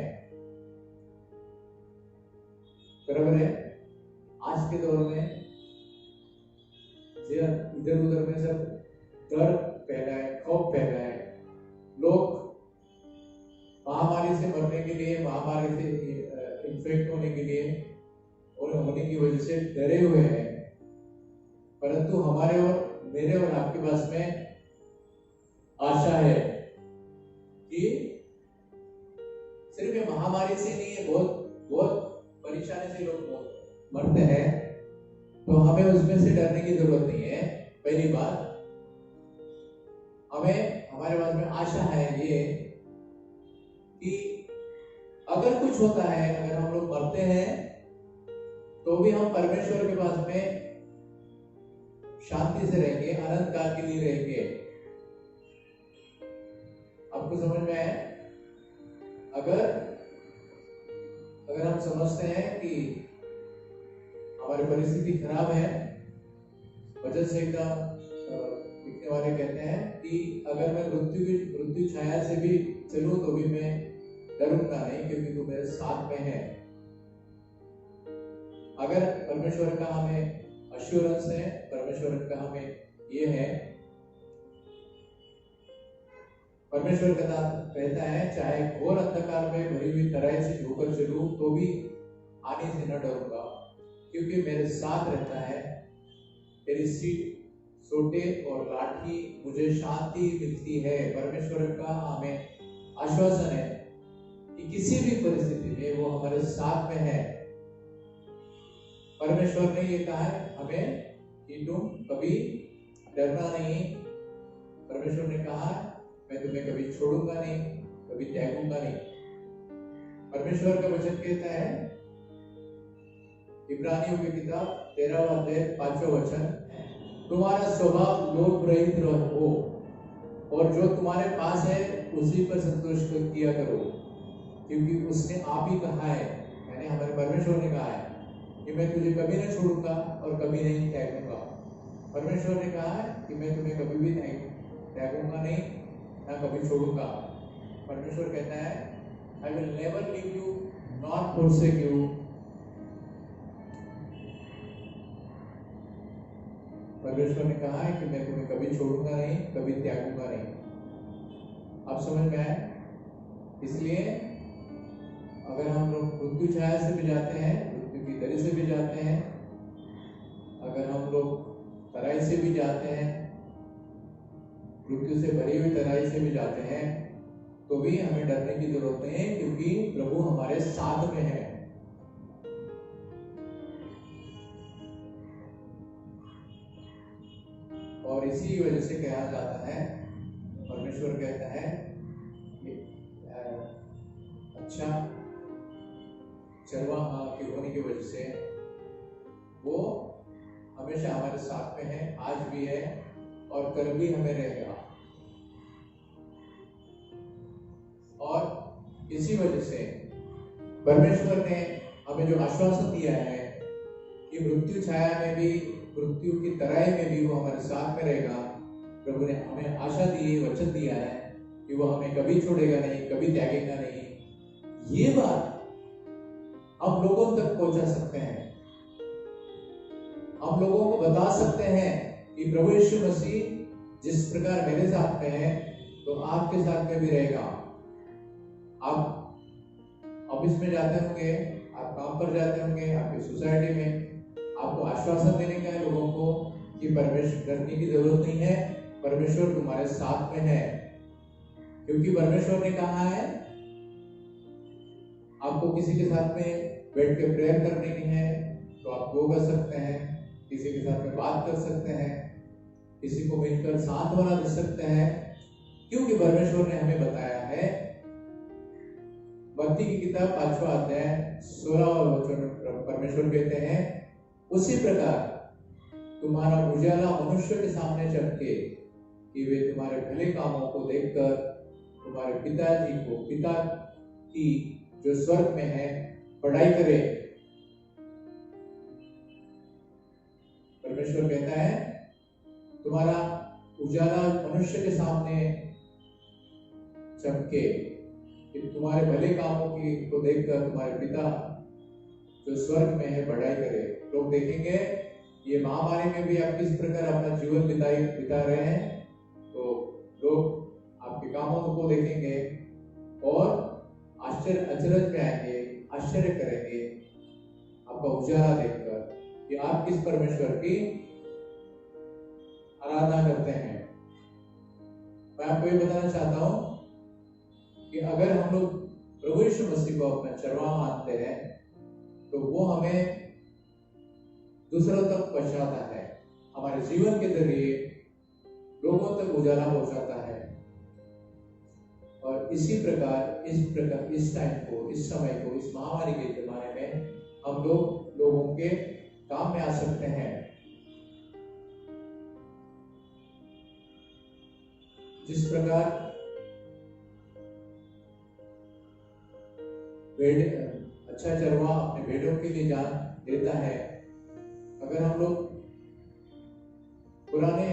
बराबर है। आज के दौर में इधर उधर में सब डर फैला है, खौफ फैला है। लोग महामारी से मरने के लिए, महामारी से इन्फेक्ट होने के लिए और होने की वजह से डरे हुए हैं। परंतु हमारे और मेरे और आपके पास में आशा है कि सिर्फ ये महामारी से नहीं है, बहुत परेशानी से लोग मरते हैं, तो हमें उसमें से डरने की जरूरत नहीं है। पहली बात, हमें हमारे पास में आशा है ये कि अगर कुछ होता है, अगर हम लोग मरते हैं, तो भी हम परमेश्वर के पास में शांति से रहेंगे, अनंत काल के लिए रहेंगे। आपको समझ में आया? अगर हम समझते हैं कि हमारी परिस्थिति खराब है, भजन संहिता लिखने वाले कहते हैं कि अगर मैं मृत्यु छाया से भी चलूं तो भी मैं डरूंगा नहीं, क्योंकि तू मेरे साथ में है। अगर परमेश्वर का हमें अश्योरेंस है, परमेश्वर का हमें ये है, परमेश्वर कहता है चाहे घोर अंधकार में भरी हुई तराई से होकर चलूं तो भी आने से न डरूंगा, क्योंकि मेरे साथ रहता है। तेरी सीट सोटे और लाठी मुझे शांति मिलती है। परमेश्वर का हमें आश्वासन है कि किसी भी परिस्थिति में वो हमारे साथ में है। परमेश्वर ने ये कहा है हमें कि तुम कभी डरना नहीं। परमेश्वर ने कहा मैं तुम्हें कभी छोड़ूंगा नहीं, कभी त्यागूंगा नहीं। परमेश्वर का वचन कहता है इब्रानियों की किताब 13वां अध्याय 5वां वचन, तुम्हारा स्वभाव लोभ रहित हो और जो तुम्हारे पास है उसी पर संतोष किया करो, क्योंकि उसने आप ही कहा है, यानी हमारे परमेश्वर ने कहा है कि मैं तुझे कभी नहीं छोड़ूंगा और कभी नहीं त्यागूंगा। परमेश्वर ने कहा है कि मैं तुम्हें कभी भी त्यागूंगा नहीं, ना कभी छोड़ूंगा। परमेश्वर कहता है I will never leave you not forsake you। परमेश्वर ने कहा है कि मैं तुम्हें कभी छोड़ूंगा नहीं, कभी त्यागूंगा नहीं। आप समझ में आए? इसलिए अगर हम लोग मृत्यु छाया से भी जाते हैं, मृत्यु की दरी से भी जाते हैं, अगर हम लोग तराई से भी जाते हैं, मृत्यु से भरी हुई तराई से भी जाते हैं, तो भी हमें डरने की जरूरत नहीं है, क्योंकि प्रभु हमारे साथ में है। और इसी वजह से कहा जाता है, परमेश्वर कहता है कि अच्छा चरवाहा के होने की वजह से वो हमेशा हमारे साथ में है, आज भी है और कल भी हमें रहेगा। और इसी वजह से परमेश्वर ने हमें जो आश्वासन दिया है कि मृत्यु छाया में भी, मृत्यु की तराई में भी वो हमारे साथ में रहेगा। प्रभु ने हमें आशा दी है, वचन दिया है कि वो हमें कभी छोड़ेगा नहीं, कभी त्यागेगा नहीं। ये बात हम लोगों तक पहुंचा सकते हैं, हम लोगों को बता सकते हैं कि प्रभु यीशु मसीह जिस प्रकार मेरे साथ में है तो आपके साथ में भी रहेगा। आप ऑफिस में जाते होंगे, आप काम पर जाते होंगे, आपकी सोसाइटी में आपको आश्वासन देने का है लोगों को कि परमेश्वर डरने की जरूरत नहीं है, परमेश्वर तुम्हारे साथ में है। क्योंकि परमेश्वर ने कहा है आपको किसी के साथ में बैठ के प्रेयर करने की है तो आप वो कर सकते हैं, किसी के साथ में बात कर सकते हैं, किसी को मिलकर सांत्वना दे सकते हैं, क्योंकि परमेश्वर ने हमें बताया है। मत्ती की किताब 5वां अध्याय 16वां वचन परमेश्वर कहते हैं उसी प्रकार तुम्हारा उजाला मनुष्य के सामने चमके कि वे तुम्हारे भले कामों को देखकर तुम्हारे पिताजी को, पिता की जो स्वर्ग में है, बड़ाई करे। परमेश्वर कहता है तुम्हारा उजाला मनुष्य के सामने चमके कि तुम्हारे भले कामों की को देखकर तुम्हारे पिता जो स्वर्ग में है बड़ाई करे। लोग देखेंगे ये महामारी में भी आप किस प्रकार अपना जीवन बिता रहे हैं, तो लोग आपके कामों को देखेंगे और अचरज में आएंगे, आश्चर्य करेंगे आपका उजाला देखकर कि आप किस परमेश्वर की आराधना करते हैं। मैं आपको ये बताना चाहता हूं कि अगर हम लोग प्रभु यीशु मसीह को अपना चरवाहा मानते हैं तो वो हमें दूसरों तक पहुंचाता है, हमारे जीवन के जरिए लोगों तक उजाला पहुंचाता है। और इसी प्रकार इस टाइम को, इस समय को, इस महामारी के जमाने में हम लोग लोगों के काम में आ सकते हैं। जिस प्रकार अच्छा चरवाहा अपने भेड़ों के लिए जान देता है, अगर हम लोग पुराने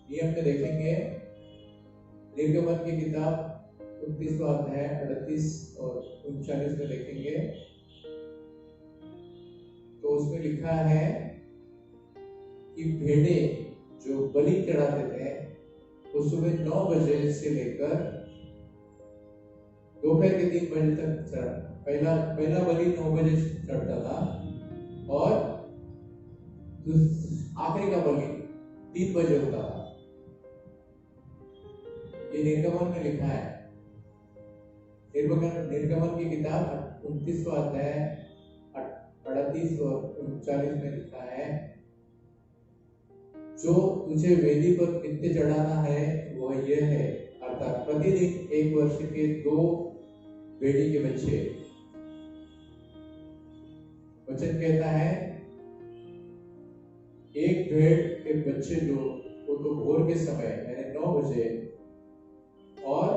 नियम में देखेंगे, निर्गमन की किताब 29वां अध्याय 38 और 39 में देखेंगे उसमें लिखा है कि भेड़े जो बलि चढ़ाते थे वो सुबह 9 बजे से लेकर दोपहर के 3 बजे तक पहला बलि 9 बजे चढ़ता था और आखिरी का बलि 3 बजे होता था। ये निर्गमन में लिखा है। निर्गमन की किताब 29वां अध्याय 38 और 39 में लिखा है, जो तुझे वेदी पर नित्य चढ़ाना है वह यह है, अर्थात प्रतिदिन 1 वर्ष के 2 भेड़ी के बच्चे। वचन कहता है एक भेड़ के बच्चे जो वो तो भोर के समय यानी 9 बजे और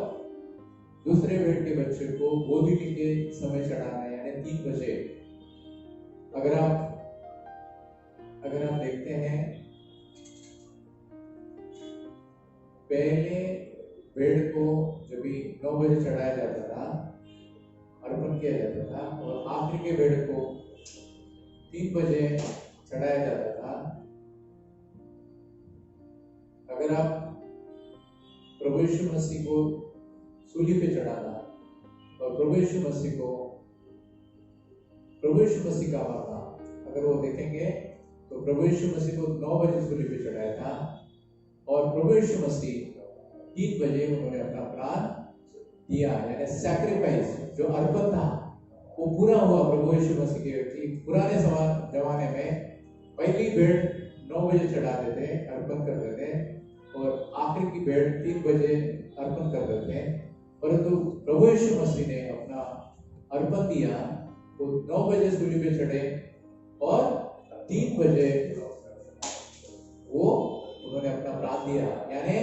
दूसरे भेड़ के बच्चे को गोधूली के समय चढ़ाना है यानी 3 बजे। अगर आप देखते हैं पहले भेड़ को जब भी 9 बजे चढ़ाया जाता था, अर्पण किया जाता था, और आखिरी के भेड़ को 3 बजे चढ़ाया जाता था। अगर आप प्रभु यीशु मसीह को सूली पे चढ़ाना और प्रभु यीशु मसीह का माता अगर वो देखेंगे तो प्रभु यीशु मसीह को 9 बजे सूली पे चढ़ाया था और प्रभु यीशु मसीह 3 बजे उन्होंने अपना प्राण दिया, यानी सैक्रिफाइस जो अर्पण था वो पूरा हुआ। प्रभु यीशु मसीह के पुराने जमाने में पहली भेड़ 9 बजे चढ़ाते थे, अर्पण करते थे, और आखिर की भेड़ 3 बजे अर्पण करते थे। परंतु प्रभु यीशु मसीह ने अपना अर्पण दिया, वो 9 बजे सूली पे चढ़े और 3 बजे वो उन्होंने अपना प्राण दिया, यानी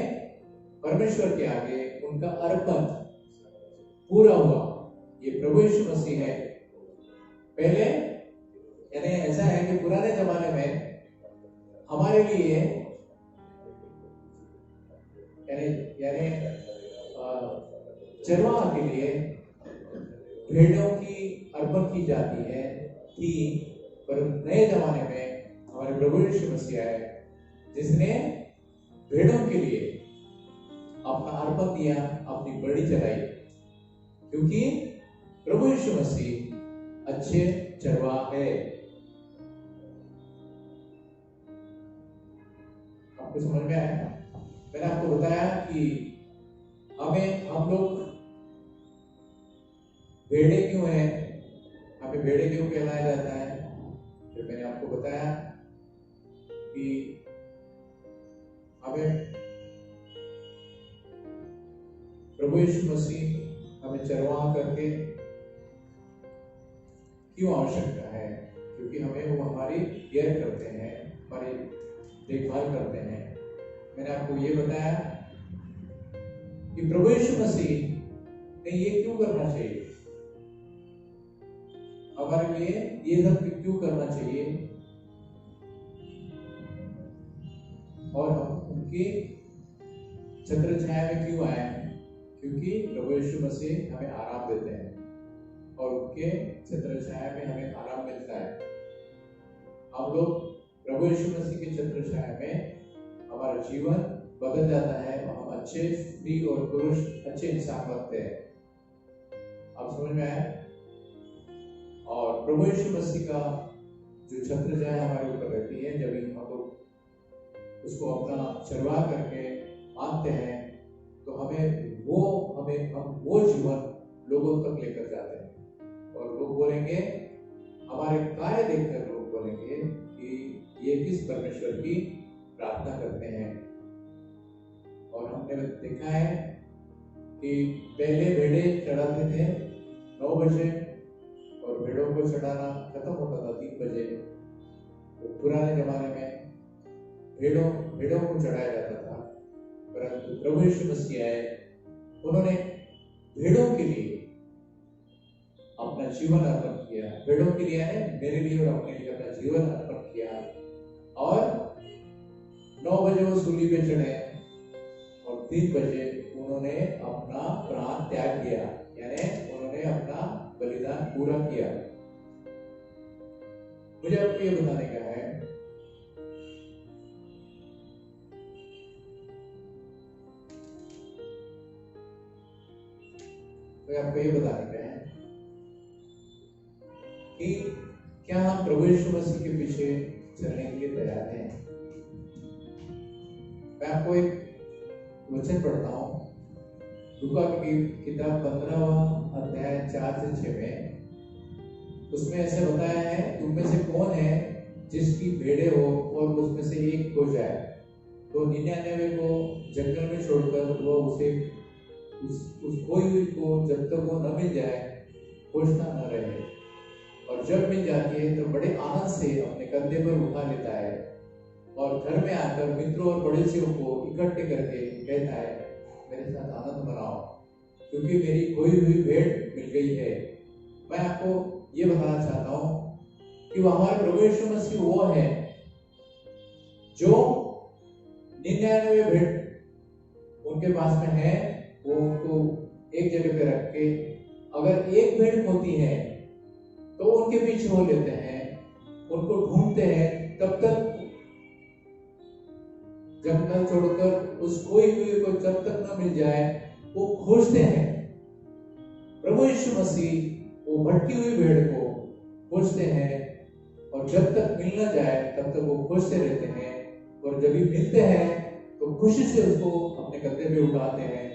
परमेश्वर के आगे उनका अर्पण पूरा हुआ। ये प्रभु यीशु मसीह है। पहले यानी ऐसा है कि पुराने जमाने में हमारे लिए यानी चरवाह के लिए भेड़ों की अर्पण की जाती है कि, पर नए जमाने में हमारे प्रभु यीशु मसीह आए जिसने भेड़ों के लिए अपना अर्पण दिया, अपनी बलि चढ़ाई, क्योंकि प्रभु यीशु मसीह अच्छे चरवाह है। आपको समझ में आया? मैंने आपको बताया कि हम लोग भेड़े क्यों हैं, हमें भेड़े क्यों कहलाया जाता है। तो मैंने आपको बताया कि हमें प्रभु यीशु मसीह हमें चरवाह करके क्यों आवश्यकता है, क्योंकि हमें वो हमारी केयर करते हैं, हमारी देखभाल करते हैं। मैंने आपको ये बताया कि प्रभु यीशु मसीह ने ये क्यों करना चाहिए, हमारे लिए ये सब क्यों करना चाहिए, और हम उनके छत्र छाया में क्यों आए, क्योंकि प्रभु यीशु मसीह हमें आराम देते हैं और उनके छत्र छाया में हमें आराम मिलता है। हम लोग प्रभु यीशु मसीह के छत्र छाया में हमारा जीवन बदल जाता है और हम अच्छे स्त्री और पुरुष अच्छे इंसान बनते हैं। आप समझ में आया? और प्रभु यीशु मसीह का जो छत्र छाया हमारे ऊपर रहती है, जब हम लोग उसको अपना चरवाह करके मानते हैं तो हम वो जीवन लोगों तक लेकर जाते हैं, और लोग बोलेंगे, हमारे कार्य देखकर लोग बोलेंगे कि ये किस परमेश्वर की प्रार्थना करते हैं। और हमने देखा है कि पहले भेड़े चढ़ाते थे 9 बजे और भेड़ों को चढ़ाना खत्म होता था 3 बजे। तो पुराने जमाने में भेड़ों को चढ़ाया जाता था, परंतु प्रभु यीशु मसीह आए, उन्होंने भेड़ों के लिए अपना जीवन अर्पण किया। भेड़ों के लिए है, मेरे लिए और अपने लिए अपना जीवन अर्पण किया, और 9 बजे वो सूली पे चढ़े और 3 बजे उन्होंने अपना प्राण त्याग किया, यानी उन्होंने अपना बलिदान पूरा किया। मुझे आपको ये बताने का है कि क्या हम प्रभु यीशु मसीह के पीछे चलने के लिए तैयार हैं? मैं आपको एक वचन पढ़ता हूँ, लूका की किताब 15वां अध्याय 4 से 6 में। उसमें ऐसे बताया है, तुम में से कौन है जिसकी भेड़े हो और उसमें से एक खो जाए तो 99 को जंगल में छोड़कर वो उसे उस खोई हुई को जब तक वो न मिल जाए खोजता न रहे, और जब मिल जाती है तो बड़े आनंद से अपने कंधे पर उठा लेता है और घर में आकर मित्रों और पड़ोसियों को इकट्ठे करके कहता है, मेरे साथ आनंद मनाओ क्योंकि मेरी खोई हुई भेड़ मिल गई है। मैं आपको ये बताना चाहता हूँ कि वो हमारे प्रभु यीशु मसीह वो है जो 99 भेड़ उनके पास में है, वो उनको एक जगह पे रख के अगर एक भेड़ होती है तो उनके पीछे हो लेते हैं, उनको ढूंढते हैं, तब तक जंगल छोड़कर उस खोई हुई को जब तक न मिल जाए वो खोजते हैं। प्रभु यीशु मसीह वो भटकी हुई भेड़ को खोजते हैं और जब तक मिल न जाए तब तक वो खोजते रहते हैं, और जब भी मिलते हैं तो खुशी से उसको अपने कंधे पे उठाते हैं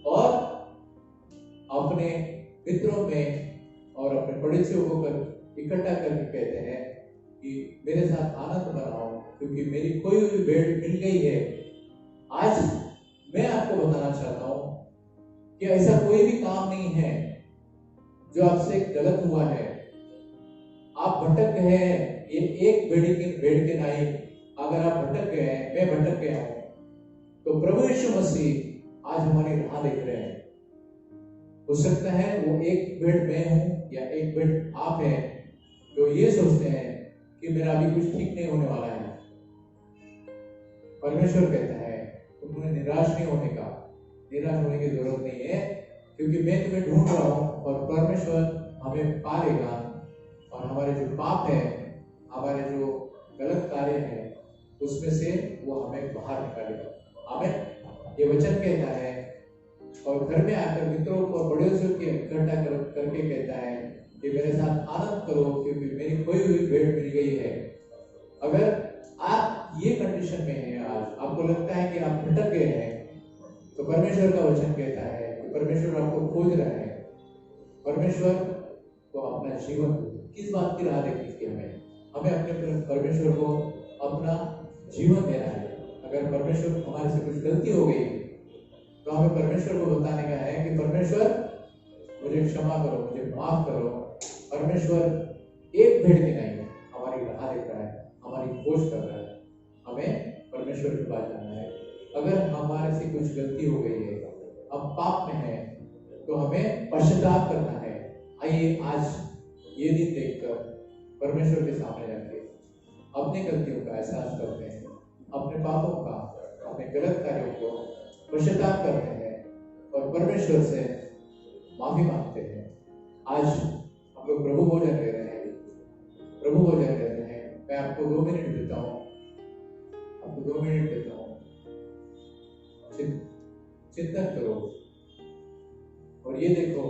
और अपने मित्रों में और अपने पड़ोसियों को इकट्ठा करके कहते हैं कि मेरे साथ आनंद मनाओ क्योंकि मेरी खोई हुई भेड़ मिल गई है। आज मैं आपको बताना चाहता हूं कि ऐसा कोई भी काम नहीं है जो आपसे गलत हुआ है। आप भटक गए हैं, ये एक भेड़ के नाई अगर आप भटक गए हैं, मैं भटक गया हूं, तो प्रभु यीशु मसीह आज हमारी राह देख रहे हैं। हो सकता है वो एक भेड़ मैं हूं या एक भेड़ आप हैं जो ये सोचते हैं कि मेरा अभी कुछ ठीक नहीं होने वाला है। परमेश्वर कहता है तुम्हें निराश नहीं होने का, निराश होने की जरूरत नहीं है क्योंकि मैं तुम्हें ढूंढ रहा हूं और परमेश्वर हमें पा लेगा और हमारे जो पाप है, हमारे जो गलत कार्य है उसमें से वो हमें बाहर निकालेगा। हमें ये वचन कहता है और घर में आकर मित्रों को पड़ोसियों के इकट्ठा करके कहता है कि मेरे साथ आनंद करो क्योंकि मेरी खोई हुई भेड़ मिल गई है। अगर आप ये कंडीशन में हैं, आज आपको लगता है कि आप भटक गए हैं, तो परमेश्वर का वचन कहता है कि परमेश्वर आपको खोज रहा है। परमेश्वर को अपना जीवन किस बात की राह देखनी थी? हमें अपने परमेश्वर को अपना जीवन देना है। अगर परमेश्वर हमारे से कुछ गलती हो गई तो हमें परमेश्वर को बताने का है कि परमेश्वर मुझे क्षमा करो, मुझे माफ करो। परमेश्वर एक भेड़ के नहीं हमारी राह देख रहा है, हमारी खोज कर रहा है। हमें परमेश्वर के पास जाना है। अगर हमारे से कुछ गलती हो गई है, हम पाप में हैं, तो हमें पश्चाताप करना है। आइए आज ये दिन देखकर परमेश्वर के सामने जाके अपनी गलतियों का एहसास करते हैं, अपने पापों का, अपने गलत कार्यों को पश्चाताप करते हैं और परमेश्वर से माफी मांगते हैं। आज हम लोग प्रभु भोजन ले रहे हैं, प्रभु भोजन ले रहे हैं। मैं आपको 2 मिनट देता हूँ, आपको 2 मिनट देता हूँ, चिंतन करो और ये देखो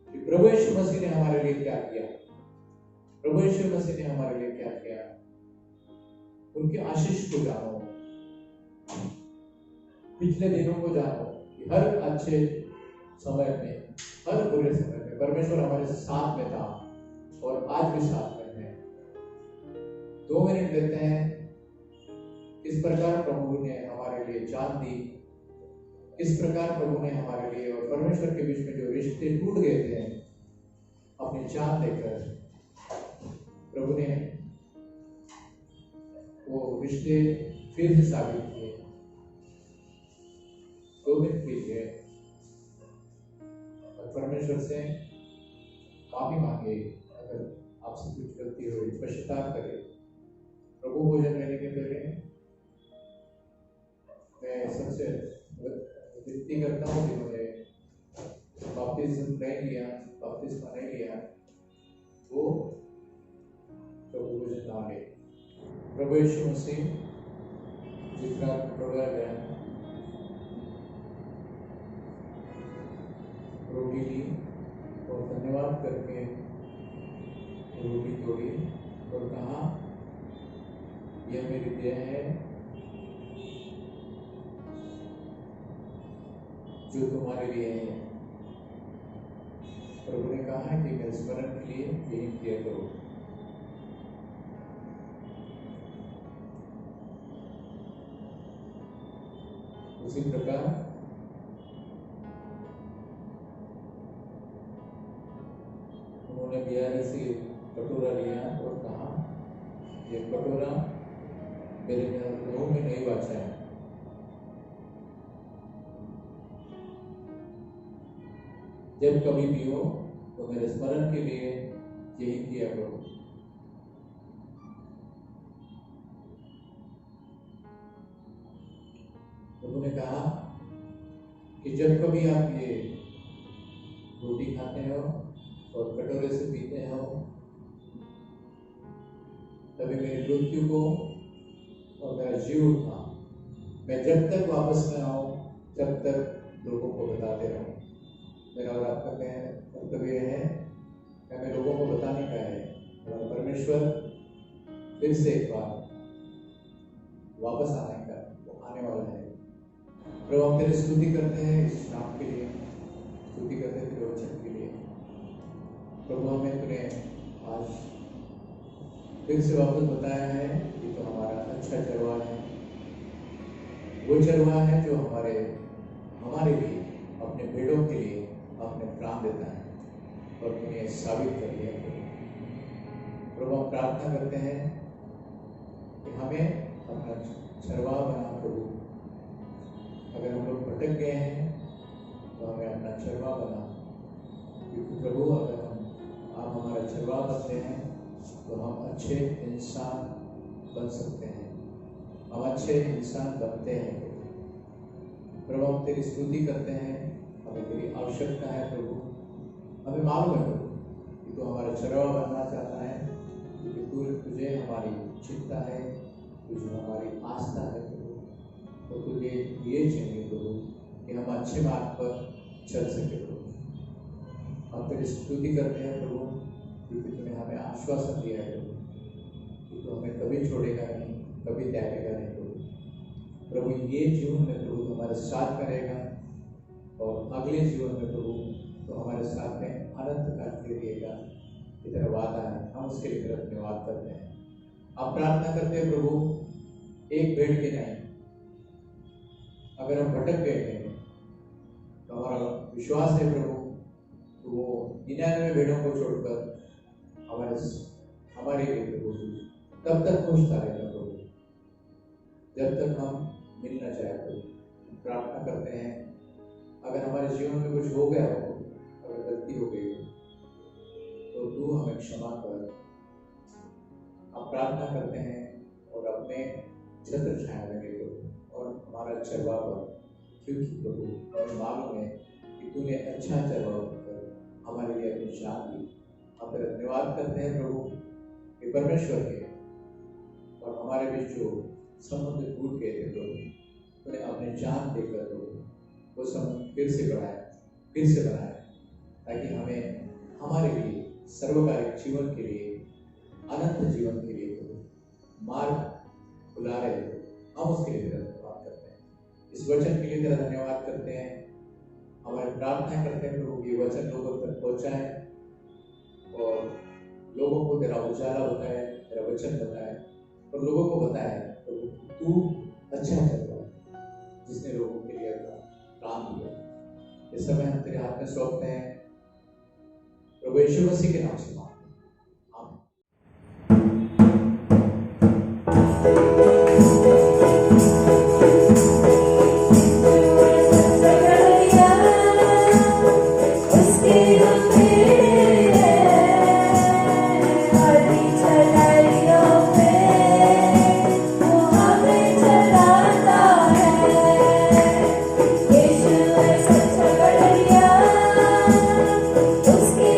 कि प्रभु यीशु मसीह ने हमारे लिए क्या किया। प्रभु यीशु मसीह ने हमारे लिए क्या किया, उनके आशीष को जानो, पिछले दिनों को जानो कि हर अच्छे समय में, हर बुरे समय में परमेश्वर हमारे साथ में था और आज भी साथ में है। 2 मिनट लेते हैं। किस प्रकार प्रभु ने हमारे लिए जान दी, किस प्रकार प्रभु ने हमारे लिए और परमेश्वर के बीच में जो रिश्ते टूट गए थे, अपनी जान देकर प्रभु ने वो रिश्ते फिर से साबित किए। 2 मिनट कीजिए और परमेश्वर से माफी मांगे। अगर आपसे कुछ गलती हुई, पश्चाताप करें। प्रभु भोजन लेने के पहले मैं सबसे विनती करता हूँ जिन्होंने बपतिस्मा नहीं लिया, वो प्रभु भोजन ना प्रभु यीशु मसीह जितना कटोरा गया, रोटी ली और धन्यवाद करके रोटी तोड़ी और कहा, यह मेरी देह है जो तुम्हारे लिए है। प्रभु ने कहा है कि मेरे स्मरण के लिए यही किया करो। उसी प्रकार उन्होंने बियारी से कटोरा लिया और कहा, यह कटोरा मेरे लहू में नहीं बाचा है, जब कभी पियो तो मेरे स्मरण के लिए यही किया करो। उन्होंने कहा कि जब कभी आप ये रोटी खाते हो और कटोरे से पीते हो, तभी मेरी मृत्यु को और मेरा जीव उठना मैं जब तक वापस न आऊं जब तक लोगों को बताते रहूं। मेरा और आपका कर्तव्य है कि हमें लोगों को बताने का है। हमारा परमेश्वर फिर से एक बार वापस आने का वो आने वाला है। प्रभु हम तेरी स्तुति करते हैं इस शाम के लिए, स्तुति करते हैं तेरे वचन के लिए। प्रभु हमें तूने आज फिर से वापस बताया है कि तो हमारा अच्छा चरवाहा है, वो चरवाहा है जो हमारे लिए अपने भेड़ों के लिए अपने प्राण देता है और तूने साबित कर दिया। प्रभु हम प्रार्थना करते हैं कि हमें अपना चरवाहा बना। प्रभु अगर हम लोग भटक गए हैं तो हमें अपना चरवाहा बना, क्योंकि प्रभु अगर आप हमारा चरवाहा बनते हैं तो हम अच्छे इंसान बन सकते हैं, हम अच्छे इंसान बनते हैं। प्रभु हम तेरी स्तुति करते हैं, हमें तेरी आवश्यकता है। प्रभु हमें मालूम है प्रभु कि तू हमारा चरवाहा बनना चाहता है, क्योंकि तुझे हमारी चिंता है, तुझे हमारी आस्था है प्रभु। तो तुझे ये चाहिए प्रभु कि हम अच्छे मार्ग पर चल सके। प्रभु हम तेरी स्तुति करते हैं प्रभु, क्योंकि तूने हमें आश्वासन दिया है प्रभु कि तू हमें कभी छोड़ेगा नहीं, कभी त्यागेगा नहीं प्रभु। प्रभु ये जीवन में प्रभु तू हमारे साथ करेगा और अगले जीवन में प्रभु तो हमारे साथ में अनंत काल के दिएगा। ये तेरा वादा है, हम उसके लिए तेरा धन्यवाद करते हैं। अब प्रार्थना करते हैं प्रभु, एक भेड़ के नहीं, अगर हम भटक गए हैं तो हमारा विश्वास है प्रभु तो वो 99 भेड़ों को छोड़कर हमारे लिए प्रभु तब तक पहुँचता रहेगा प्रभु जब तक हम मिलना चाहे। प्रभु प्रार्थना करते हैं, अगर हमारे जीवन में कुछ हो गया हो, अगर गलती हो गई हो तो तू हमें क्षमा कर। हम प्रार्थना करते हैं और अपने छत्र छाया लगे प्रभु और हमारा चरवाहा बन, क्योंकि प्रभु हमें मालूम है कि तूने अच्छा चरवाहा बनकर हमारे लिए अपनी जान दी। हम तेरा धन्यवाद करते हैं प्रभु कि परमेश्वर के और हमारे बीच जो संबंध टूट गए थे प्रभु, तूने अपनी जान देकर प्रभु वो संबंध फिर से बनाया, ताकि हमें हमारे लिए सर्वकालिक जीवन के लिए, अनंत जीवन के लिए प्रभु मार्ग खुला रहे। हम उसके लिए तेरा धन्यवाद करते हैं, इस वचन के लिए तेरा धन्यवाद करते हैं। हमारी प्रार्थना करते हैं प्रभु ये वचन लोगों तक पहुंचाए और लोगों को तेरा उजाला बताए, तेरा वचन बताए और लोगों को बताए प्रभु तू अच्छा चरवाहा जिसने लोगों के लिए अपना प्राण दिया। इस समय हम तेरे हाथ में सौंपते हैं प्रभु यीशु मसीह के नाम से मांगते हैं, आमीन। उसके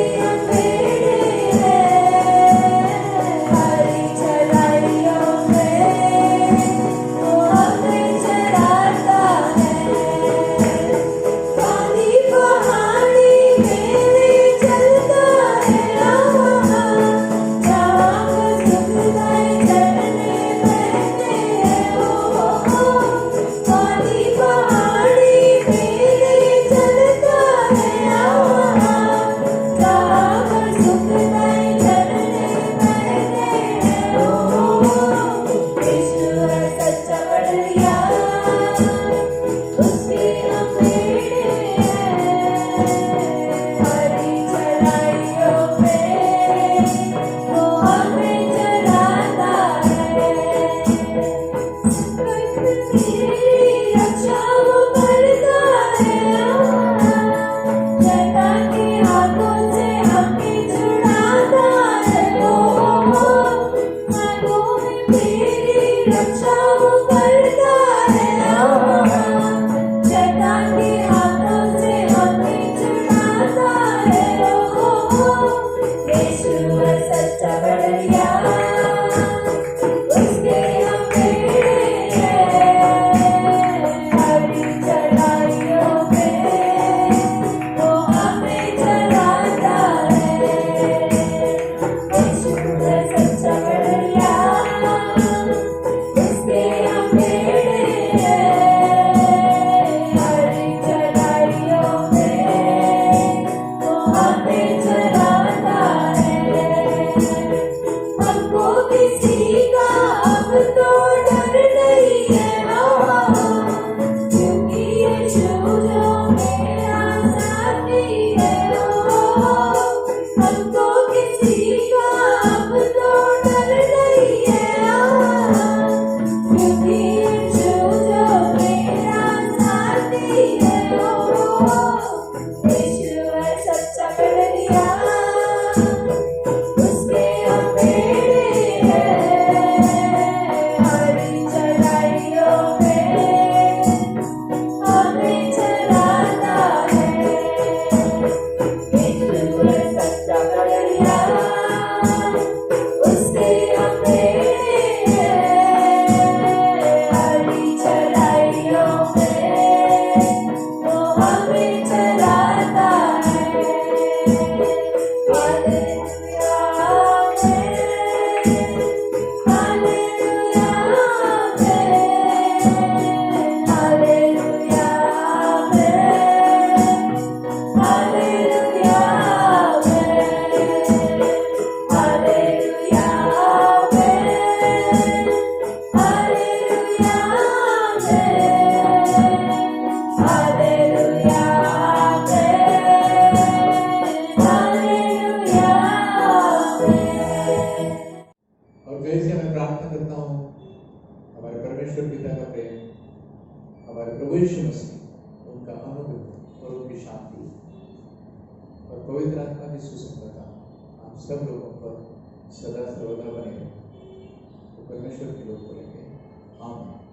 प्रभु यीशु मसीह उनका अनुग्रह और उनकी शांति और पवित्र आत्मा की सुसंगता हम सब लोगों पर सदा सर्वदा बने रहे। तो परमेश्वर के लोग बोलेंगे आमीन।